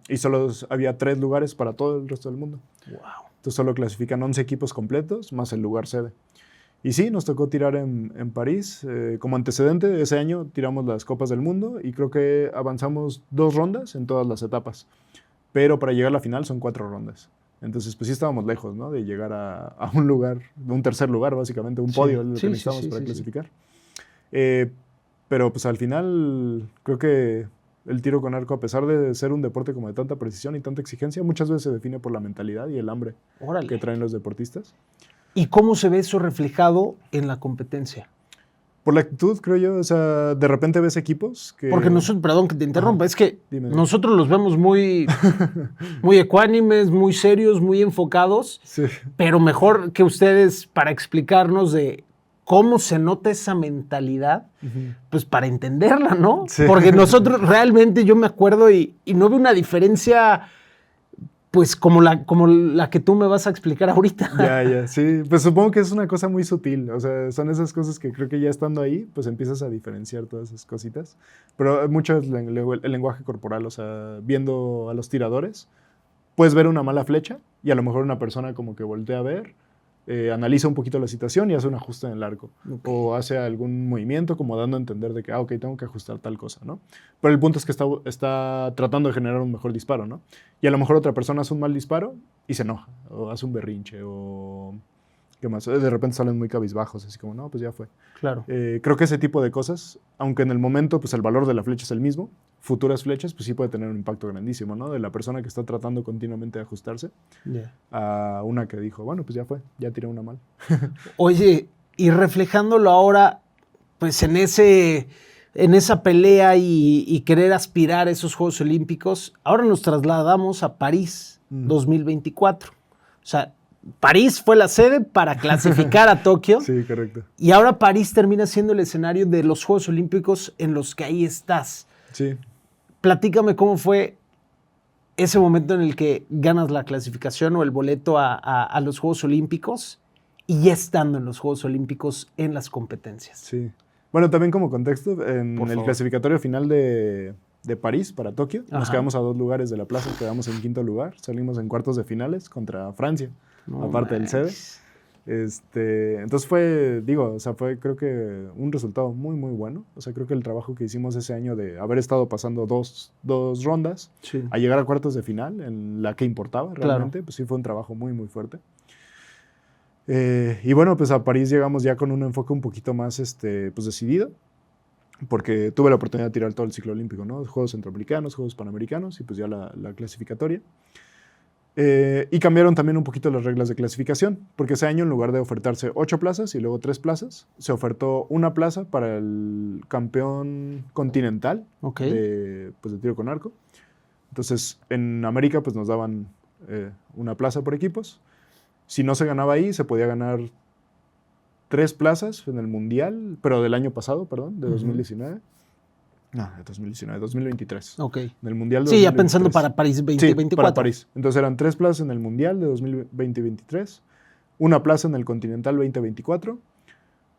Y solo había 3 lugares para todo el resto del mundo. Wow. Entonces solo clasifican 11 equipos completos, más el lugar sede. Y sí, nos tocó tirar en París. Como antecedente, ese año tiramos las Copas del Mundo y creo que avanzamos 2 rondas en todas las etapas. Pero para llegar a la final son 4 rondas. Entonces, pues sí estábamos lejos, ¿no? De llegar a un lugar, un tercer lugar, básicamente, un podio, lo que necesitamos para clasificar. Pero pues al final, creo que el tiro con arco, a pesar de ser un deporte como de tanta precisión y tanta exigencia, muchas veces se define por la mentalidad y el hambre que traen los deportistas. ¿Y cómo se ve eso reflejado en la competencia? Por la actitud, creo yo, o sea, de repente ves equipos que... Porque nosotros, perdón que te interrumpa, es que nosotros los vemos muy, muy ecuánimes, muy serios, muy enfocados, pero mejor que ustedes para explicarnos de cómo se nota esa mentalidad, pues para entenderla, ¿no? Sí. Porque nosotros realmente, yo me acuerdo y no veo una diferencia... Pues como la que tú me vas a explicar ahorita. Ya, sí. Pues supongo que es una cosa muy sutil. O sea, son esas cosas que creo que ya estando ahí, pues empiezas a diferenciar todas esas cositas. Pero mucho es el lenguaje corporal. O sea, viendo a los tiradores, puedes ver una mala flecha y a lo mejor una persona como que voltea a ver, analiza un poquito la situación y hace un ajuste en el arco. O hace algún movimiento como dando a entender de que, ok, tengo que ajustar tal cosa, ¿no? Pero el punto es que está tratando de generar un mejor disparo, ¿no? Y a lo mejor otra persona hace un mal disparo y se enoja. o hace un berrinche, o ¿qué más? De repente salen muy cabizbajos, así como, no, pues ya fue. Claro. Creo que ese tipo de cosas, aunque en el momento pues el valor de la flecha es el mismo, futuras flechas pues sí puede tener un impacto grandísimo, ¿no? De la persona que está tratando continuamente de ajustarse a una que dijo, bueno, pues ya fue, ya tiré una mal. Oye, y reflejándolo ahora, pues en esa pelea y querer aspirar a esos Juegos Olímpicos, ahora nos trasladamos a París 2024. O sea, París fue la sede para clasificar a Tokio. Sí, correcto. Y ahora París termina siendo el escenario de los Juegos Olímpicos en los que ahí estás. Sí. Platícame cómo fue ese momento en el que ganas la clasificación o el boleto a los Juegos Olímpicos y ya estando en los Juegos Olímpicos en las competencias. Sí. Bueno, también como contexto, en Por el favor. clasificatorio final de París para Tokio, nos Ajá. quedamos a 2 lugares de la plaza, quedamos en 5º lugar, salimos en cuartos de finales contra Francia, No aparte del sede. manches. Entonces fue, digo, o sea, fue creo que un resultado muy, muy bueno. O sea, creo que el trabajo que hicimos ese año de haber estado pasando dos rondas Sí. a llegar a cuartos de final, en la que importaba realmente, pues sí fue un trabajo muy, muy fuerte. Y bueno, pues a París llegamos ya con un enfoque un poquito más pues decidido, porque tuve la oportunidad de tirar todo el ciclo olímpico, ¿no? Juegos Centroamericanos, Juegos Panamericanos y pues ya la clasificatoria. Y cambiaron también un poquito las reglas de clasificación, porque ese año en lugar de ofertarse 8 plazas y luego 3 plazas, se ofertó una plaza para el campeón continental de tiro con arco. Entonces, en América pues nos daban una plaza por equipos. Si no se ganaba ahí, se podía ganar 3 plazas en el Mundial, pero del año pasado, perdón, de 2019. No, de 2019, 2023. Ok. Del Mundial de Sí, 2023. ya pensando para París 2024. Sí, para París. Entonces eran 3 plazas en el Mundial de 2023, una plaza en el Continental 2024,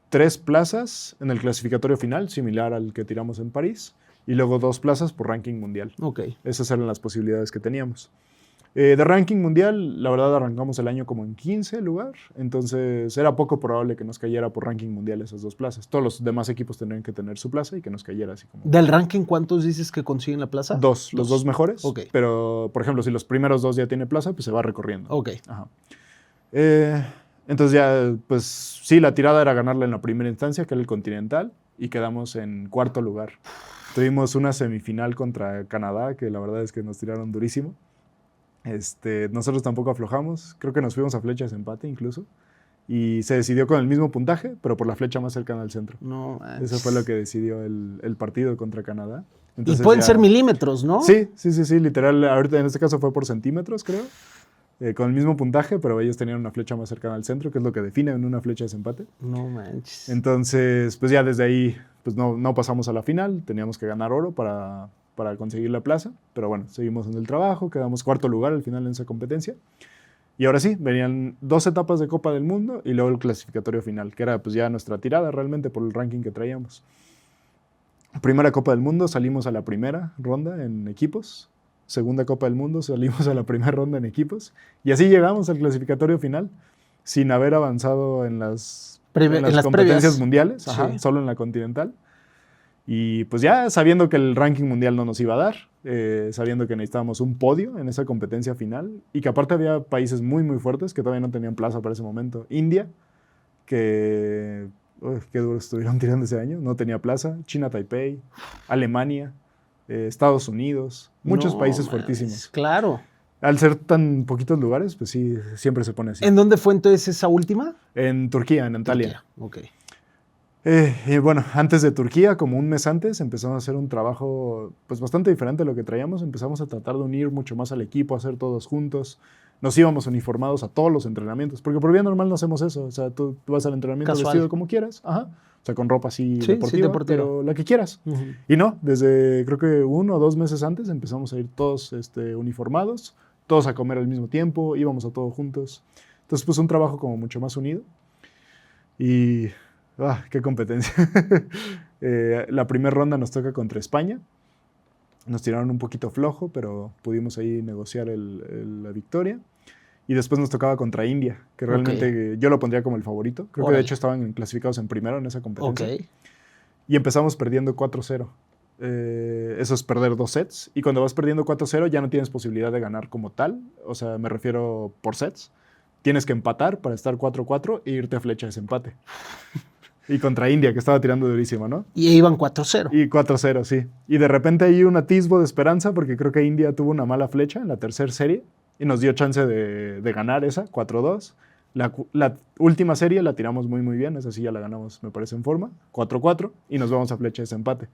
3 plazas en el clasificatorio final, similar al que tiramos en París, y luego 2 plazas por ranking mundial. Ok. Esas eran las posibilidades que teníamos. De ranking mundial, la verdad arrancamos el año como en 15 lugar, entonces era poco probable que nos cayera por ranking mundial esas 2 plazas. Todos los demás equipos tendrían que tener su plaza y que nos cayera así como... ¿Del ranking cuántos dices que consiguen la plaza? Los 2 mejores, Ok. pero por ejemplo, si los primeros 2 ya tienen plaza, pues se va recorriendo. Ok. Ajá. Entonces ya, pues sí, la tirada era ganarla en la primera instancia, que era el Continental, y quedamos en 4º lugar. Tuvimos una semifinal contra Canadá, que la verdad es que nos tiraron durísimo. Nosotros tampoco aflojamos, creo que nos fuimos a flechas de empate incluso, y se decidió con el mismo puntaje, pero por la flecha más cercana al centro. No, Eso fue lo que decidió el partido contra Canadá. Entonces y pueden ya... ser milímetros, ¿no? Sí, literal, ahorita en este caso fue por centímetros, creo, con el mismo puntaje, pero ellos tenían una flecha más cercana al centro, que es lo que define en una flecha de desempate. No manches. Entonces, pues ya desde ahí, pues no pasamos a la final, teníamos que ganar oro para conseguir la plaza, pero bueno, seguimos en el trabajo, quedamos 4º lugar al final en esa competencia. Y ahora sí, venían 2 etapas de Copa del Mundo y luego el clasificatorio final, que era pues ya nuestra tirada realmente por el ranking que traíamos. Primera Copa del Mundo, salimos a la primera ronda en equipos. Segunda Copa del Mundo, salimos a la primera ronda en equipos. Y así llegamos al clasificatorio final, sin haber avanzado en las competencias previas. mundiales, Sí. solo en la continental. Y pues ya sabiendo que el ranking mundial no nos iba a dar, sabiendo que necesitábamos un podio en esa competencia final, y que aparte había países muy, muy fuertes que todavía no tenían plaza para ese momento. India, que... qué duro estuvieron tirando ese año, no tenía plaza. China, Taipei, Alemania, Estados Unidos, muchos países fuertísimos. Claro. Al ser tan poquitos lugares, pues sí, siempre se pone así. ¿En dónde fue entonces esa última? En Turquía, en Antalya. Ok. Y bueno, antes de Turquía, como un mes antes, empezamos a hacer un trabajo pues bastante diferente a lo que traíamos. Empezamos a tratar de unir mucho más al equipo, a hacer todos juntos. Nos íbamos uniformados a todos los entrenamientos, porque por vía normal no hacemos eso. O sea, tú vas al entrenamiento Casual. vestido como quieras, o sea, con ropa así deportiva, pero la que quieras. Uh-huh. Y no, desde creo que 1 o 2 meses antes empezamos a ir todos uniformados, todos a comer al mismo tiempo, íbamos a todos juntos. Entonces, pues un trabajo como mucho más unido. Y... ¡qué competencia! La primera ronda nos toca contra España. Nos tiraron un poquito flojo, pero pudimos ahí negociar la victoria. Y después nos tocaba contra India, que realmente yo lo pondría como el favorito. Creo que de hecho estaban clasificados en primero en esa competencia. Ok. Y empezamos perdiendo 4-0. Eso es perder 2 sets. Y cuando vas perdiendo 4-0 ya no tienes posibilidad de ganar como tal. O sea, me refiero por sets. tienes que empatar para estar 4-4 e irte a flecha de desempate. Y contra India, que estaba tirando durísimo, ¿no? Y iban 4-0. Y 4-0, sí. Y de repente hay un atisbo de esperanza porque creo que India tuvo una mala flecha en la tercera serie y nos dio chance de ganar esa, 4-2. La última serie la tiramos muy, muy bien. Esa sí ya la ganamos, me parece, en forma. 4-4 y nos vamos a flecha de desempate.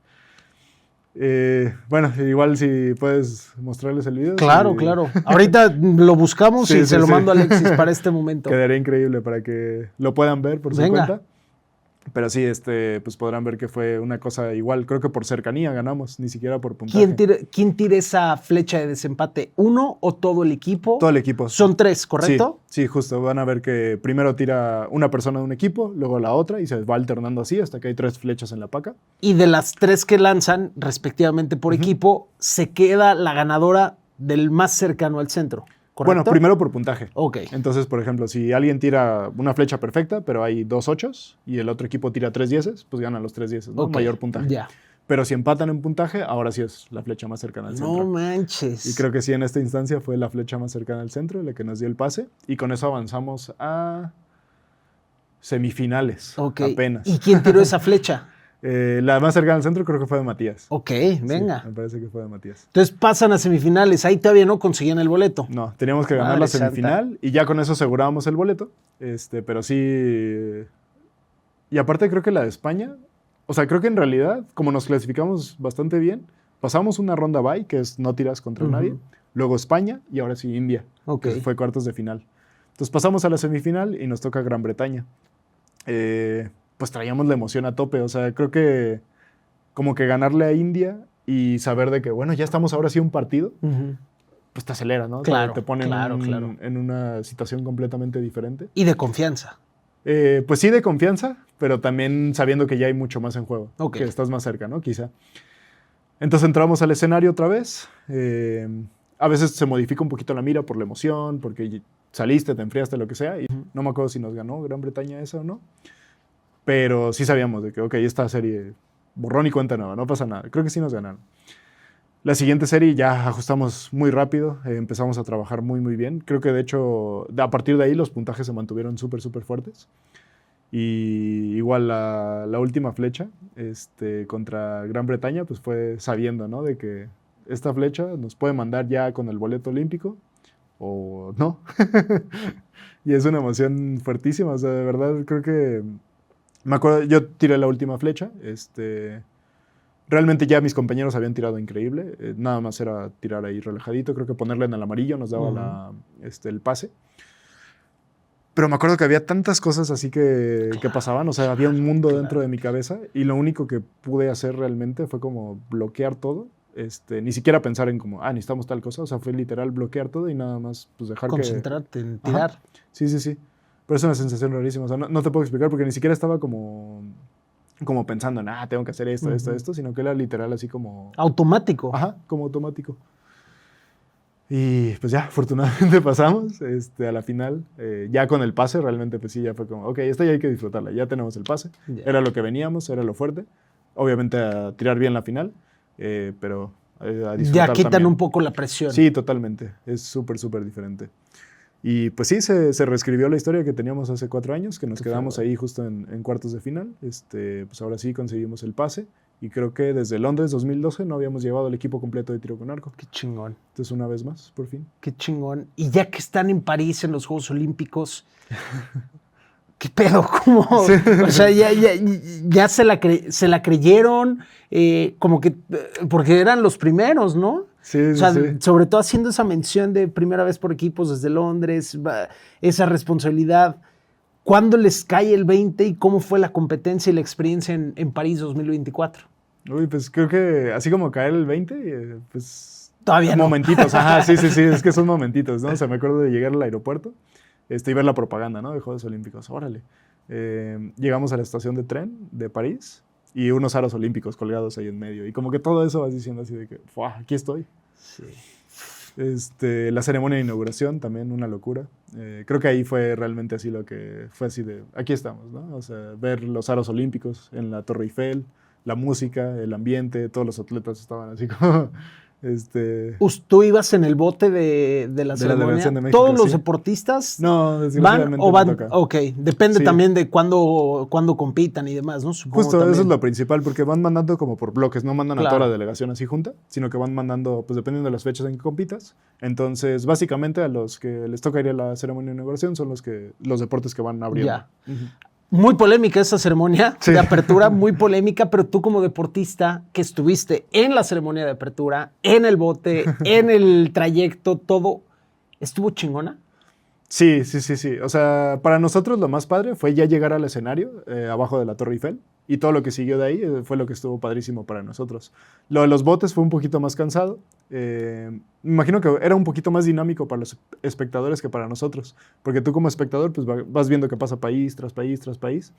Bueno, igual si puedes mostrarles el video. Claro, claro. Ahorita lo buscamos y se lo mando a Alexis para este momento. Quedaría increíble para que lo puedan ver por su cuenta. Pero sí, pues podrán ver que fue una cosa igual. Creo que por cercanía ganamos, ni siquiera por puntaje. ¿Quién tira esa flecha de desempate? ¿Uno o todo el equipo? Todo el equipo. Son 3, ¿correcto? Sí, justo. Van a ver que primero tira una persona de un equipo, luego la otra, y se va alternando así hasta que hay 3 flechas en la paca. Y de las 3 que lanzan, respectivamente por equipo, se queda la ganadora del más cercano al centro. ¿Correcto? Bueno, primero por puntaje. Ok. Entonces, por ejemplo, si alguien tira una flecha perfecta, pero hay 2 ochos y el otro equipo tira 3 dieces, pues ganan los 3 dieces, ¿no? Okay. Mayor puntaje. Ya. Pero si empatan en puntaje, ahora sí es la flecha más cercana al centro. No manches. Y creo que sí, en esta instancia fue la flecha más cercana al centro, la que nos dio el pase. Y con eso avanzamos a semifinales. Okay. Apenas. ¿Y quién tiró esa flecha? La más cercana al centro creo que fue de Matías. Ok, venga. Sí, me parece que fue de Matías. Entonces pasan a semifinales. Ahí todavía no conseguían el boleto. No, teníamos que ganar la semifinal santa. Y ya con eso asegurábamos el boleto. Pero sí... Y aparte creo que la de España... O sea, creo que en realidad, como nos clasificamos bastante bien, pasamos una ronda bye, que es no tiras contra nadie. Luego España y ahora sí India, que fue cuartos de final. Entonces pasamos a la semifinal y nos toca Gran Bretaña. Pues traíamos la emoción a tope. O sea, creo que como que ganarle a India y saber de que, bueno, ya estamos ahora sí un partido, pues te acelera, ¿no? Claro, o sea, te pone en una situación completamente diferente. Y de confianza. Pues sí, de confianza, pero también sabiendo que ya hay mucho más en juego, que estás más cerca, ¿no? Quizá. Entonces entramos al escenario otra vez. A veces se modifica un poquito la mira por la emoción, porque saliste, te enfriaste, lo que sea, y no me acuerdo si nos ganó Gran Bretaña esa o no. Pero sí sabíamos de que, ok, esta serie, borrón y cuenta nueva, no pasa nada. Creo que sí nos ganaron. La siguiente serie ya ajustamos muy rápido, empezamos a trabajar muy, muy bien. Creo que de hecho, a partir de ahí los puntajes se mantuvieron súper, súper fuertes. Y igual la última flecha contra Gran Bretaña, pues fue sabiendo, ¿no? De que esta flecha nos puede mandar ya con el boleto olímpico o no. Y es una emoción fuertísima, o sea, de verdad creo que... Me acuerdo, yo tiré la última flecha, realmente ya mis compañeros habían tirado increíble, nada más era tirar ahí relajadito, creo que ponerla en el amarillo nos daba el pase. Pero me acuerdo que había tantas cosas así que pasaban, o sea, había un mundo dentro de mi cabeza y lo único que pude hacer realmente fue como bloquear todo, ni siquiera pensar en como, necesitamos tal cosa, o sea, fue literal bloquear todo y nada más pues dejar concentrarte en tirar. Ajá. Sí, sí, sí. Pero es una sensación rarísima, o sea, no te puedo explicar porque ni siquiera estaba como pensando en, tengo que hacer esto, sino que era literal así como... Automático. Ajá, como automático. Y pues ya, afortunadamente pasamos a la final. Ya con el pase, realmente pues sí, ya fue como, ok, esta ya hay que disfrutarla, ya tenemos el pase. Yeah. Era lo que veníamos, era lo fuerte. Obviamente a tirar bien la final, pero a disfrutar ya quitan también. Un poco la presión. Sí, totalmente. Es súper, súper diferente. Y pues sí, se reescribió la historia que teníamos hace 4 años, que nos quedamos ahí justo en cuartos de final. Pues ahora sí conseguimos el pase. Y creo que desde Londres 2012 no habíamos llevado el equipo completo de tiro con arco. Qué chingón. Entonces una vez más, por fin. Qué chingón. Y ya que están en París en los Juegos Olímpicos, ¿qué pedo? ¿Cómo? Sí. O sea, ya se la creyeron, como que, porque eran los primeros, ¿no? Sí, o sea, sí. Sobre todo haciendo esa mención de primera vez por equipos desde Londres, esa responsabilidad. ¿Cuándo les cae el 20 y cómo fue la competencia y la experiencia en París 2024? Uy, pues creo que así como caer el 20, pues... Todavía no. Momentitos, ajá, sí, es que son momentitos, ¿no? O sea, me acuerdo de llegar al aeropuerto y ver la propaganda, ¿no? De Juegos Olímpicos, órale. Llegamos a la estación de tren de París y unos aros olímpicos colgados ahí en medio. Y como que todo eso vas diciendo así de que, aquí estoy. Sí. La ceremonia de inauguración también, una locura. Creo que ahí fue realmente así lo que fue así de, aquí estamos, ¿no? O sea, ver los aros olímpicos en la Torre Eiffel, la música, el ambiente, todos los atletas estaban así como ¿Tú ibas en el bote de la ceremonia? delegación de México, ¿Todos los sí. deportistas No, van desgraciadamente o van? no toca. Ok, depende Sí. también de cuándo compitan y demás, ¿no? Supongo Justo, también. eso es lo principal, porque van mandando como por bloques, no mandan a Claro. toda la delegación así junta, sino que van mandando, pues dependiendo de las fechas en que compitas. Entonces, básicamente a los que les toca ir a la ceremonia de inauguración son los deportes que van abriendo. Ya. Muy polémica esa ceremonia Sí. de apertura, muy polémica, pero tú como deportista que estuviste en la ceremonia de apertura, en el bote, en el trayecto, todo, ¿estuvo chingona? Sí. O sea, para nosotros lo más padre fue ya llegar al escenario, abajo de la Torre Eiffel, y todo lo que siguió de ahí fue lo que estuvo padrísimo para nosotros. Lo de los botes fue un poquito más cansado. Me imagino que era un poquito más dinámico para los espectadores que para nosotros, porque tú como espectador pues vas viendo que pasa país tras país tras país.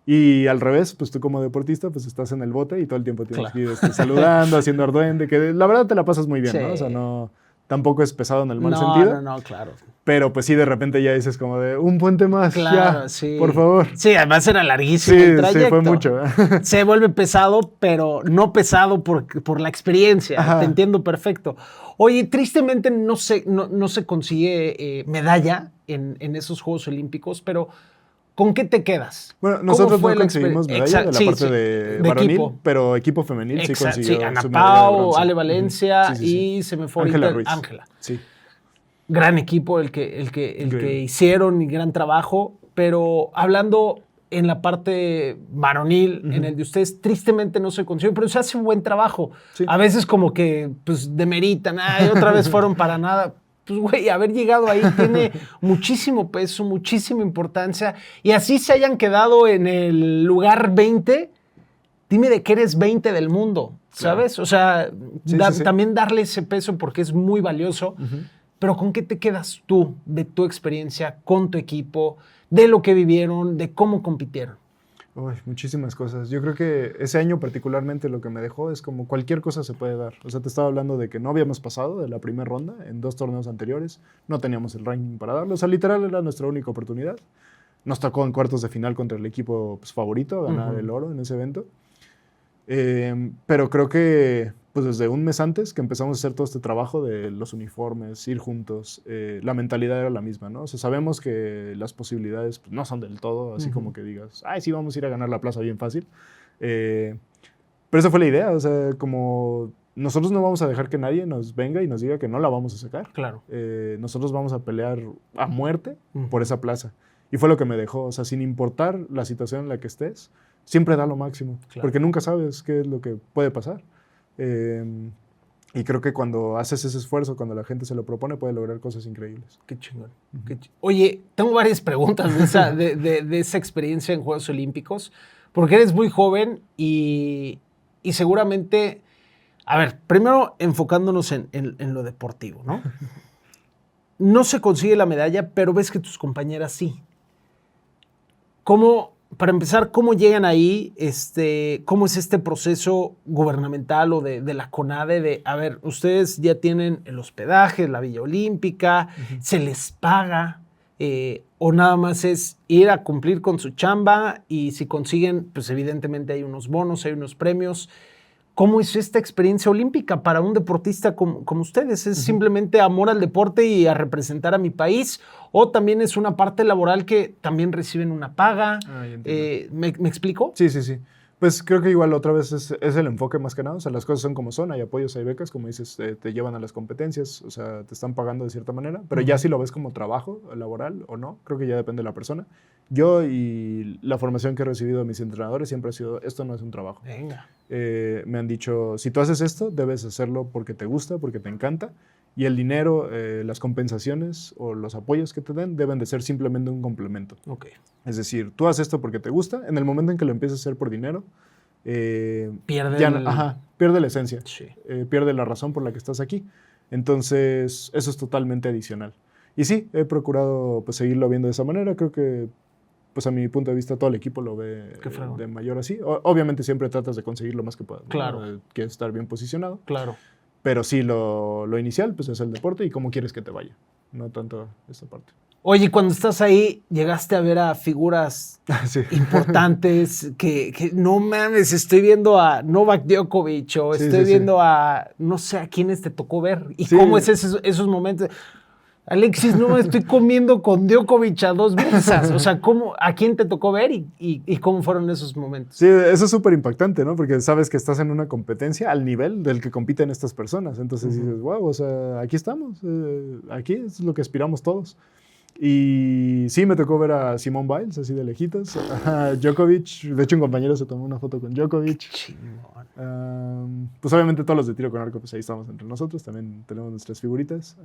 Y al revés, pues tú como deportista pues estás en el bote y todo el tiempo tienes que ir saludando, haciendo arduende, que la verdad te la pasas muy bien, Sí. ¿no? O sea, no, tampoco es pesado en el mal No, sentido. no, claro. Pero pues sí, de repente ya dices como de un puente más, Claro, ya, sí. por favor. Sí, además era larguísimo Sí, el trayecto. sí, fue mucho. Se vuelve pesado, pero no pesado por la experiencia. Ajá. Te entiendo perfecto. Oye, tristemente no se consigue medalla en esos Juegos Olímpicos, pero ¿con qué te quedas? Bueno, nosotros fue no la conseguimos medalla de la sí, parte sí, de de varonil, equipo. pero equipo femenil sí Exacto, consiguió sí, Ana su medalla de Pau, bronce. Ale Valencia Sí, sí, sí. y se me fue Ángela ahorita Ruiz. Ángela. Sí. Gran equipo el que Increíble. hicieron y gran trabajo, pero hablando en la parte varonil, en el de ustedes, tristemente no se consiguió, pero se hace un buen trabajo. Sí. A veces como que pues demeritan, ay, otra vez fueron para nada. Pues güey, haber llegado ahí tiene muchísimo peso, muchísima importancia, y así se hayan quedado en el lugar 20, dime de qué eres 20 del mundo, ¿sabes? Claro. O sea, Sí. también darle ese peso porque es muy valioso. Pero ¿con qué te quedas tú de tu experiencia con tu equipo, de lo que vivieron, de cómo compitieron? Uy, muchísimas cosas. Yo creo que ese año particularmente lo que me dejó es como cualquier cosa se puede dar. O sea, te estaba hablando de que no habíamos pasado de la primera ronda en 2 torneos anteriores, no teníamos el ranking para darlo. O sea, literal era nuestra única oportunidad. Nos tocó en cuartos de final contra el equipo pues, favorito, ganar el oro en ese evento. Pero creo que pues desde un mes antes que empezamos a hacer todo este trabajo de los uniformes, ir juntos, la mentalidad era la misma, ¿no? O sea, sabemos que las posibilidades pues, no son del todo, así como que digas, ay, sí, vamos a ir a ganar la plaza bien fácil. Pero esa fue la idea, o sea, como nosotros no vamos a dejar que nadie nos venga y nos diga que no la vamos a sacar. Claro. Nosotros vamos a pelear a muerte por esa plaza. Y fue lo que me dejó, o sea, sin importar la situación en la que estés, siempre da lo máximo, Claro. porque nunca sabes qué es lo que puede pasar. Y creo que cuando haces ese esfuerzo, cuando la gente se lo propone, puede lograr cosas increíbles. Qué chingón. Oye, tengo varias preguntas de esa experiencia en Juegos Olímpicos, porque eres muy joven y seguramente, a ver, primero enfocándonos en lo deportivo, ¿no? No se consigue la medalla, pero ves que tus compañeras sí. Para empezar, ¿cómo llegan ahí? ¿Cómo es este proceso gubernamental o de la CONADE de, a ver, ustedes ya tienen el hospedaje, la Villa Olímpica, se les paga, o nada más es ir a cumplir con su chamba y si consiguen, pues evidentemente hay unos bonos, hay unos premios? ¿Cómo es esta experiencia olímpica para un deportista como ustedes? ¿Es simplemente amor al deporte y a representar a mi país? ¿O también es una parte laboral que también reciben una paga? ¿Me explico? Sí. Pues creo que igual otra vez es el enfoque más que nada. O sea, las cosas son como son, hay apoyos, hay becas, como dices, te llevan a las competencias, o sea, te están pagando de cierta manera, pero ya si lo ves como trabajo laboral o no, creo que ya depende de la persona. Yo y la formación que he recibido de mis entrenadores siempre ha sido, esto no es un trabajo. Venga. Me han dicho, si tú haces esto, debes hacerlo porque te gusta, porque te encanta, y el dinero, las compensaciones o los apoyos que te den deben de ser simplemente un complemento. Okay. Es decir, tú haces esto porque te gusta, en el momento en que lo empieces a hacer por dinero, pierde pierde la esencia, Sí. Pierde la razón por la que estás aquí. Entonces, eso es totalmente adicional. Y sí, he procurado pues, seguirlo viendo de esa manera. Creo que, pues a mi punto de vista, todo el equipo lo ve de mayor así. Obviamente siempre tratas de conseguir lo más que puedas. Claro. ¿No? Quieres estar bien posicionado. Claro. Pero sí, lo inicial pues, es el deporte y cómo quieres que te vaya. No tanto esta parte. Oye, cuando estás ahí, llegaste a ver a figuras Sí. importantes que no mames, estoy viendo a Novak Djokovic o Sí, estoy sí, sí. viendo a no sé a quiénes te tocó ver y Sí. cómo es esos momentos. Alexis, no estoy comiendo con Djokovic a 2 mesas. O sea, ¿a quién te tocó ver y cómo fueron esos momentos? Sí, eso es súper impactante, ¿no? Porque sabes que estás en una competencia al nivel del que compiten estas personas. Entonces dices, wow, o sea, aquí estamos, aquí es lo que aspiramos todos. Y sí, me tocó ver a Simone Biles, así de lejitos, a Djokovic. De hecho, un compañero se tomó una foto con Djokovic. Pues obviamente todos los de tiro con arco, pues ahí estamos entre nosotros. También tenemos nuestras figuritas.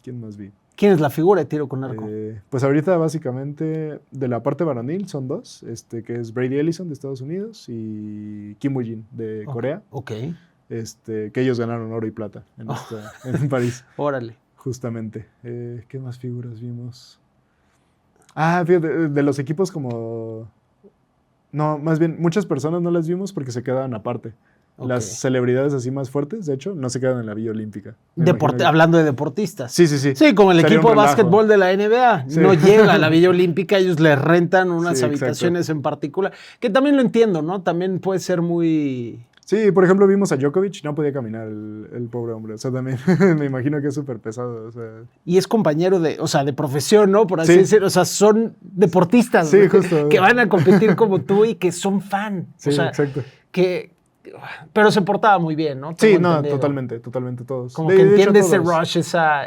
¿Quién más vi? ¿Quién es la figura de tiro con arco? Pues ahorita básicamente de la parte varonil son 2, que es Brady Ellison de Estados Unidos y Kim Woo-jin de Corea. Ok. Que ellos ganaron oro y plata en París. Órale. Justamente. ¿Qué más figuras vimos? Fíjate, de los equipos como... No, más bien, muchas personas no las vimos porque se quedaban aparte. Ok. Las celebridades así más fuertes, de hecho, no se quedan en la Villa Olímpica. Hablando de deportistas. Sí, sí, sí. Sí, como el Sería equipo un de relajo. básquetbol de la NBA. Sí. No llega a la Villa Olímpica, ellos les rentan unas Sí, habitaciones en particular. Que también lo entiendo, ¿no? También puede ser muy... Sí, por ejemplo, vimos a Djokovic, no podía caminar el pobre hombre. O sea, también me imagino que es súper pesado. O sea. Y es compañero de profesión, ¿no? Por así Sí. decirlo. O sea, son deportistas, Sí, ¿no? justo. Que van a competir como tú y que son fan. Sí, o sea, exacto. pero se portaba muy bien, ¿no? Sí, Tengo no, entendido. totalmente todos. Como De- que de hecho, entiende ese todos. rush,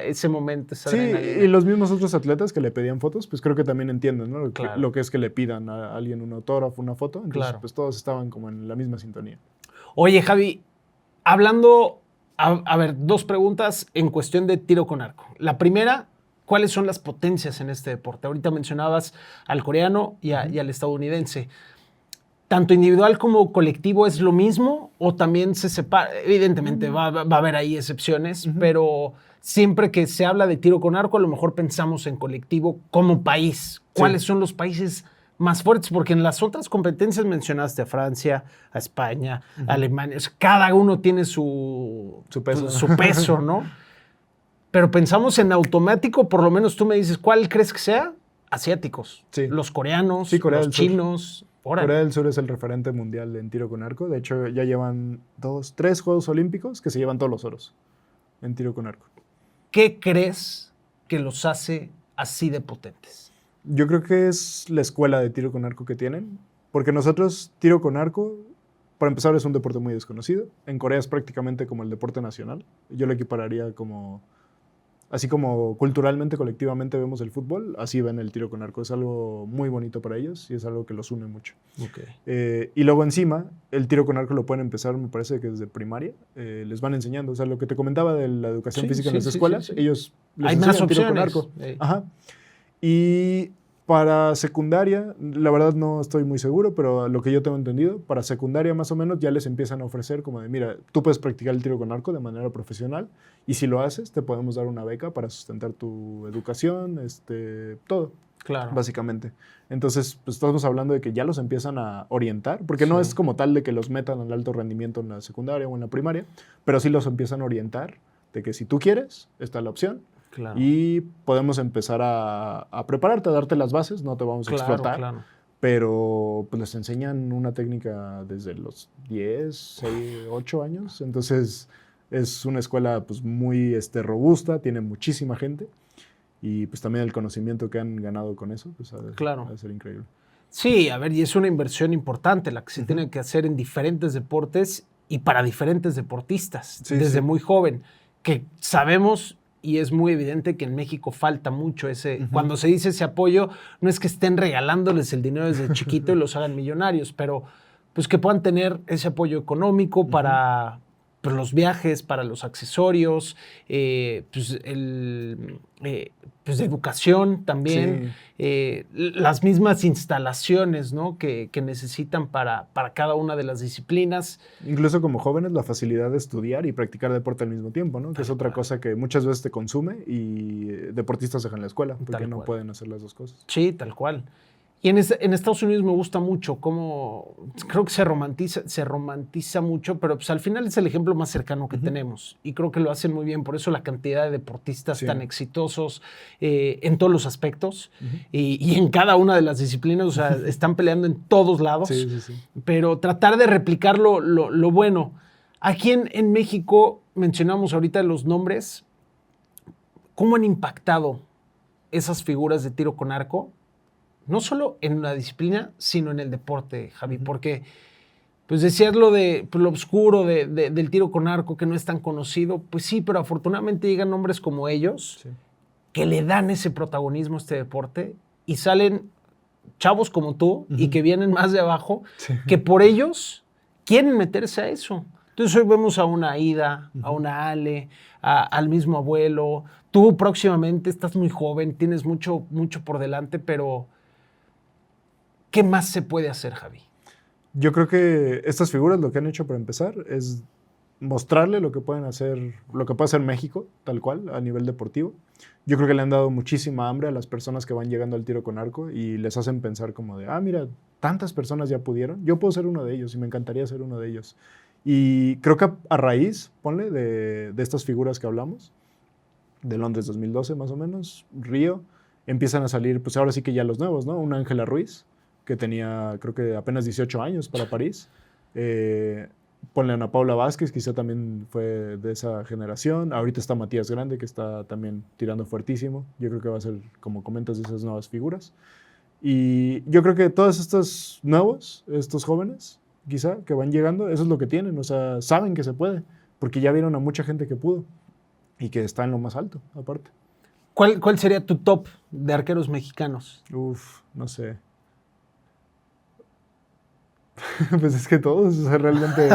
ese momento, esa Sí, adrenalina. y los mismos otros atletas que le pedían fotos, pues creo que también entienden, ¿no? Claro. Lo que es que le pidan a alguien un autógrafo, una foto. Entonces, Claro. pues todos estaban como en la misma sintonía. Oye, Javi, hablando, a ver, 2 preguntas en cuestión de tiro con arco. La primera, ¿cuáles son las potencias en este deporte? Ahorita mencionabas al coreano y al estadounidense. ¿Tanto individual como colectivo es lo mismo o también se separa? Evidentemente va a haber ahí excepciones, pero siempre que se habla de tiro con arco, a lo mejor pensamos en colectivo como país. ¿Cuáles son los países más fuertes? Porque en las otras competencias mencionaste a Francia, a España, a Alemania. O sea, cada uno tiene su peso. su peso, ¿no? Pero pensamos en automático, por lo menos tú me dices, ¿cuál crees que sea? Asiáticos. Sí. Los coreanos, Sí, Corea los del Sur. chinos. Órale. Corea del Sur es el referente mundial en tiro con arco. De hecho, ya llevan 3 Juegos Olímpicos que se llevan todos los oros en tiro con arco. ¿Qué crees que los hace así de potentes? Yo creo que es la escuela de tiro con arco que tienen, porque nosotros, tiro con arco, para empezar, es un deporte muy desconocido. En Corea es prácticamente como el deporte nacional. Yo lo equipararía como, así como culturalmente, colectivamente vemos el fútbol, así ven el tiro con arco. Es algo muy bonito para ellos y es algo que los une mucho. Y luego encima, el tiro con arco lo pueden empezar, me parece que desde primaria, les van enseñando. O sea, lo que te comentaba de la educación física en las escuelas, ellos les hay enseñan más tiro con opciones. arco. Ajá. Y para secundaria, la verdad no estoy muy seguro, pero lo que yo tengo entendido, para secundaria más o menos ya les empiezan a ofrecer como de, mira, tú puedes practicar el tiro con arco de manera profesional y si lo haces te podemos dar una beca para sustentar tu educación, todo. Claro. Básicamente. Entonces, pues estamos hablando de que ya los empiezan a orientar, porque no es como tal de que los metan al alto rendimiento en la secundaria o en la primaria, pero sí los empiezan a orientar de que si tú quieres, está la opción. Claro. Y podemos empezar a prepararte, a darte las bases, no te vamos a explotar, Claro. pero pues les enseñan una técnica desde los 10, 6, 8 años, entonces es una escuela pues muy robusta, tiene muchísima gente y pues también el conocimiento que han ganado con eso, pues ha de ser increíble. Sí, a ver, y es una inversión importante la que se tiene que hacer en diferentes deportes y para diferentes deportistas, desde muy joven, que sabemos... Y es muy evidente que en México falta mucho ese... Cuando se dice ese apoyo, no es que estén regalándoles el dinero desde chiquito y los hagan millonarios, pero pues que puedan tener ese apoyo económico para pues, los viajes, para los accesorios, pues educación también, las mismas instalaciones, ¿no? que necesitan para cada una de las disciplinas. Incluso como jóvenes, la facilidad de estudiar y practicar deporte al mismo tiempo, ¿no? Que es otra cosa que muchas veces te consume y deportistas dejan la escuela porque no pueden hacer las dos cosas. Sí, tal cual. Y en Estados Unidos me gusta mucho cómo, creo que se romantiza mucho, pero pues al final es el ejemplo más cercano que tenemos. Y creo que lo hacen muy bien, por eso la cantidad de deportistas tan exitosos en todos los aspectos y en cada una de las disciplinas, o sea, están peleando en todos lados. Pero tratar de replicar lo bueno. Aquí en México, mencionamos ahorita los nombres, ¿cómo han impactado esas figuras de tiro con arco? No solo en la disciplina, sino en el deporte, Javi, porque pues decías lo de pues, lo oscuro del tiro con arco, que no es tan conocido, pues sí, pero afortunadamente llegan nombres como ellos que le dan ese protagonismo a este deporte y salen chavos como tú y que vienen más de abajo, que por ellos quieren meterse a eso. Entonces hoy vemos a una Aida, a una Ale, al mismo Abuelo. Tú próximamente estás muy joven, tienes mucho por delante, pero ¿qué más se puede hacer, Javi? Yo creo que estas figuras lo que han hecho para empezar es mostrarle lo que pueden hacer, lo que puede hacer México, tal cual, a nivel deportivo. Yo creo que le han dado muchísima hambre a las personas que van llegando al tiro con arco y les hacen pensar como de, mira, tantas personas ya pudieron, yo puedo ser uno de ellos y me encantaría ser uno de ellos. Y creo que a raíz, ponle, de estas figuras que hablamos, de Londres 2012 más o menos, Río, empiezan a salir, pues ahora sí que ya los nuevos, ¿no? Una Ángela Ruiz, que tenía, creo que apenas 18 años para París. Ponle a Ana Paula Vázquez, quizá también fue de esa generación. Ahorita está Matías Grande, que está también tirando fuertísimo. Yo creo que va a ser, como comentas, de esas nuevas figuras. Y yo creo que todos estos nuevos, estos jóvenes, quizá, que van llegando, eso es lo que tienen. O sea, saben que se puede, porque ya vieron a mucha gente que pudo y que está en lo más alto, aparte. ¿Cuál sería tu top de arqueros mexicanos? No sé. Pues es que todos, o sea, realmente,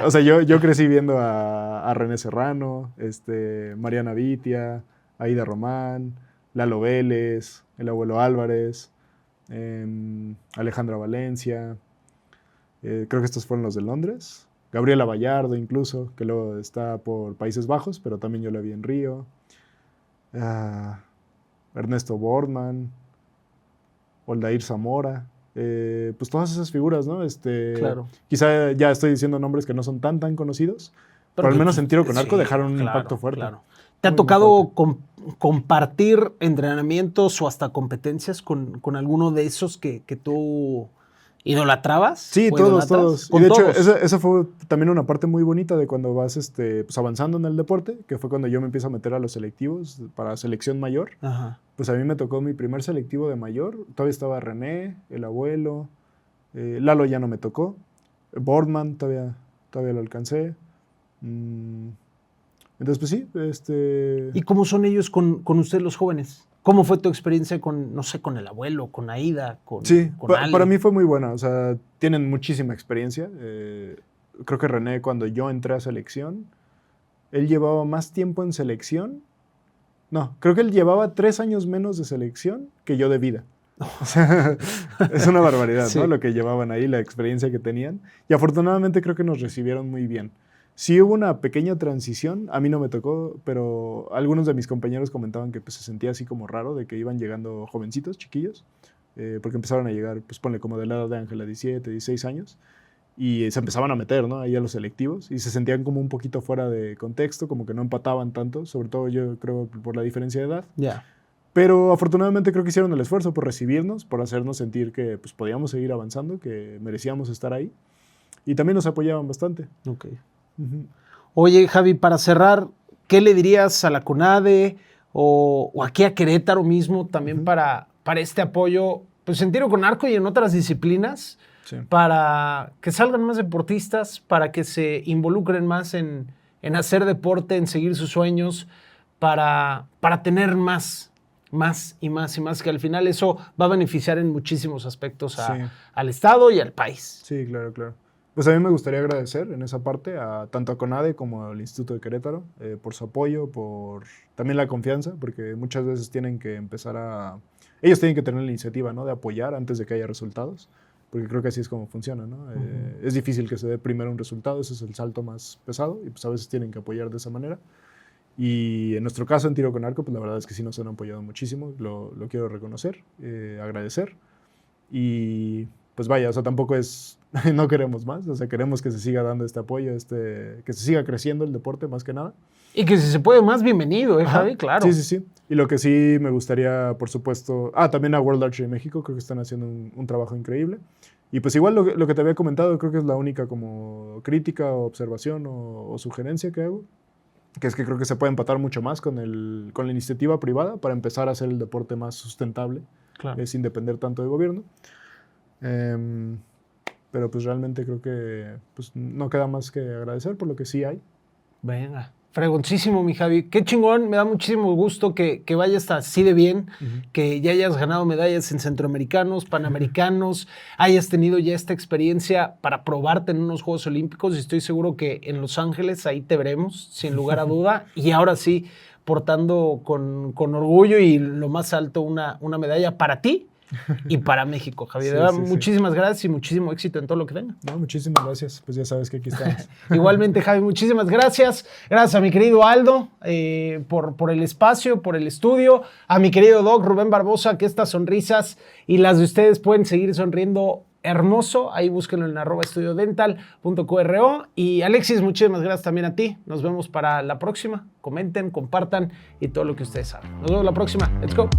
o sea, yo crecí viendo a René Serrano, Mariana Vitia, Aida Román, Lalo Vélez, el Abuelo Álvarez, Alejandra Valencia, creo que estos fueron los de Londres, Gabriela Vallardo incluso, que luego está por Países Bajos, pero también yo la vi en Río, Ernesto Boardman, Oldair Zamora. Pues todas esas figuras, ¿no? Claro. Quizá ya estoy diciendo nombres que no son tan conocidos, pero al menos en tiro con arco dejaron un impacto fuerte. Claro. ¿Te ha tocado compartir entrenamientos o hasta competencias con alguno de esos que tú idolatrabas? Sí, todos. Y de hecho, esa fue también una parte muy bonita de cuando vas pues avanzando en el deporte, que fue cuando yo me empiezo a meter a los selectivos para selección mayor. Ajá. Pues a mí me tocó mi primer selectivo de mayor. Todavía estaba René, el Abuelo. Lalo ya no me tocó. Boardman todavía lo alcancé. Entonces, pues sí. ¿Y cómo son ellos con ustedes los jóvenes? ¿Cómo fue tu experiencia con, no sé, con el Abuelo, con Aida, con Ale? Para mí fue muy buena. O sea, tienen muchísima experiencia. Creo que René, cuando yo entré a selección, él llevaba más tiempo en selección. No, creo que él llevaba 3 años menos de selección que yo de vida. O sea, es una barbaridad, ¿no? Lo que llevaban ahí, la experiencia que tenían. Y afortunadamente creo que nos recibieron muy bien. Sí hubo una pequeña transición, a mí no me tocó, pero algunos de mis compañeros comentaban que pues, se sentía así como raro de que iban llegando jovencitos, chiquillos, porque empezaron a llegar, pues ponle como de la edad de Ángela, 17, 16 años, y se empezaban a meter, ¿no? Ahí a los selectivos, y se sentían como un poquito fuera de contexto, como que no empataban tanto, sobre todo yo creo por la diferencia de edad. Ya. Pero afortunadamente creo que hicieron el esfuerzo por recibirnos, por hacernos sentir que pues, podíamos seguir avanzando, que merecíamos estar ahí, y también nos apoyaban bastante. Ok. Oye, Javi, para cerrar, ¿qué le dirías a la CONADE o aquí a Querétaro mismo también para este apoyo, pues en tiro con arco y en otras disciplinas, para que salgan más deportistas, para que se involucren más en hacer deporte, en seguir sus sueños, para tener más y más, que al final eso va a beneficiar en muchísimos aspectos al Estado y al país? Sí, claro. Pues a mí me gustaría agradecer en esa parte tanto a CONADE como al Instituto de Querétaro por su apoyo, por también la confianza, porque muchas veces tienen que empezar ellos tienen que tener la iniciativa, ¿no? De apoyar antes de que haya resultados, porque creo que así es como funciona, ¿no? Es difícil que se dé primero un resultado, ese es el salto más pesado, y pues a veces tienen que apoyar de esa manera. Y en nuestro caso en tiro con arco, pues la verdad es que sí nos han apoyado muchísimo, lo quiero reconocer, agradecer. Y pues vaya, o sea, tampoco es, no queremos más, o sea, queremos que se siga dando este apoyo, que se siga creciendo el deporte más que nada. Y que si se puede más, bienvenido, Javi, claro. Sí, sí, sí. Y lo que sí me gustaría, por supuesto, también a World Archery México, creo que están haciendo un trabajo increíble. Y pues igual lo que te había comentado, creo que es la única como crítica o observación o sugerencia que hago, que es que creo que se puede empatar mucho más con la iniciativa privada para empezar a hacer el deporte más sustentable, Claro. sin depender tanto del gobierno. Pero pues realmente creo que pues, no queda más que agradecer por lo que sí hay. Venga, fregoncísimo, mi Javi. Qué chingón, me da muchísimo gusto que vayas así de bien, que ya hayas ganado medallas en centroamericanos, panamericanos, hayas tenido ya esta experiencia para probarte en unos Juegos Olímpicos y estoy seguro que en Los Ángeles ahí te veremos, sin lugar a duda. Y ahora sí, portando con orgullo y lo más alto una medalla para ti y para México, Javier. Sí, De verdad, sí, sí. Muchísimas gracias y muchísimo éxito en todo lo que venga. No, muchísimas gracias. Pues ya sabes que aquí estamos. Igualmente, Javi, muchísimas gracias. Gracias a mi querido Aldo por el espacio, por el estudio. A mi querido Doc Rubén Barbosa, que estas sonrisas y las de ustedes pueden seguir sonriendo hermoso. Ahí búsquenlo en @estudiodental.co.ro. Y Alexis, muchísimas gracias también a ti. Nos vemos para la próxima. Comenten, compartan y todo lo que ustedes saben. Nos vemos la próxima. Let's go.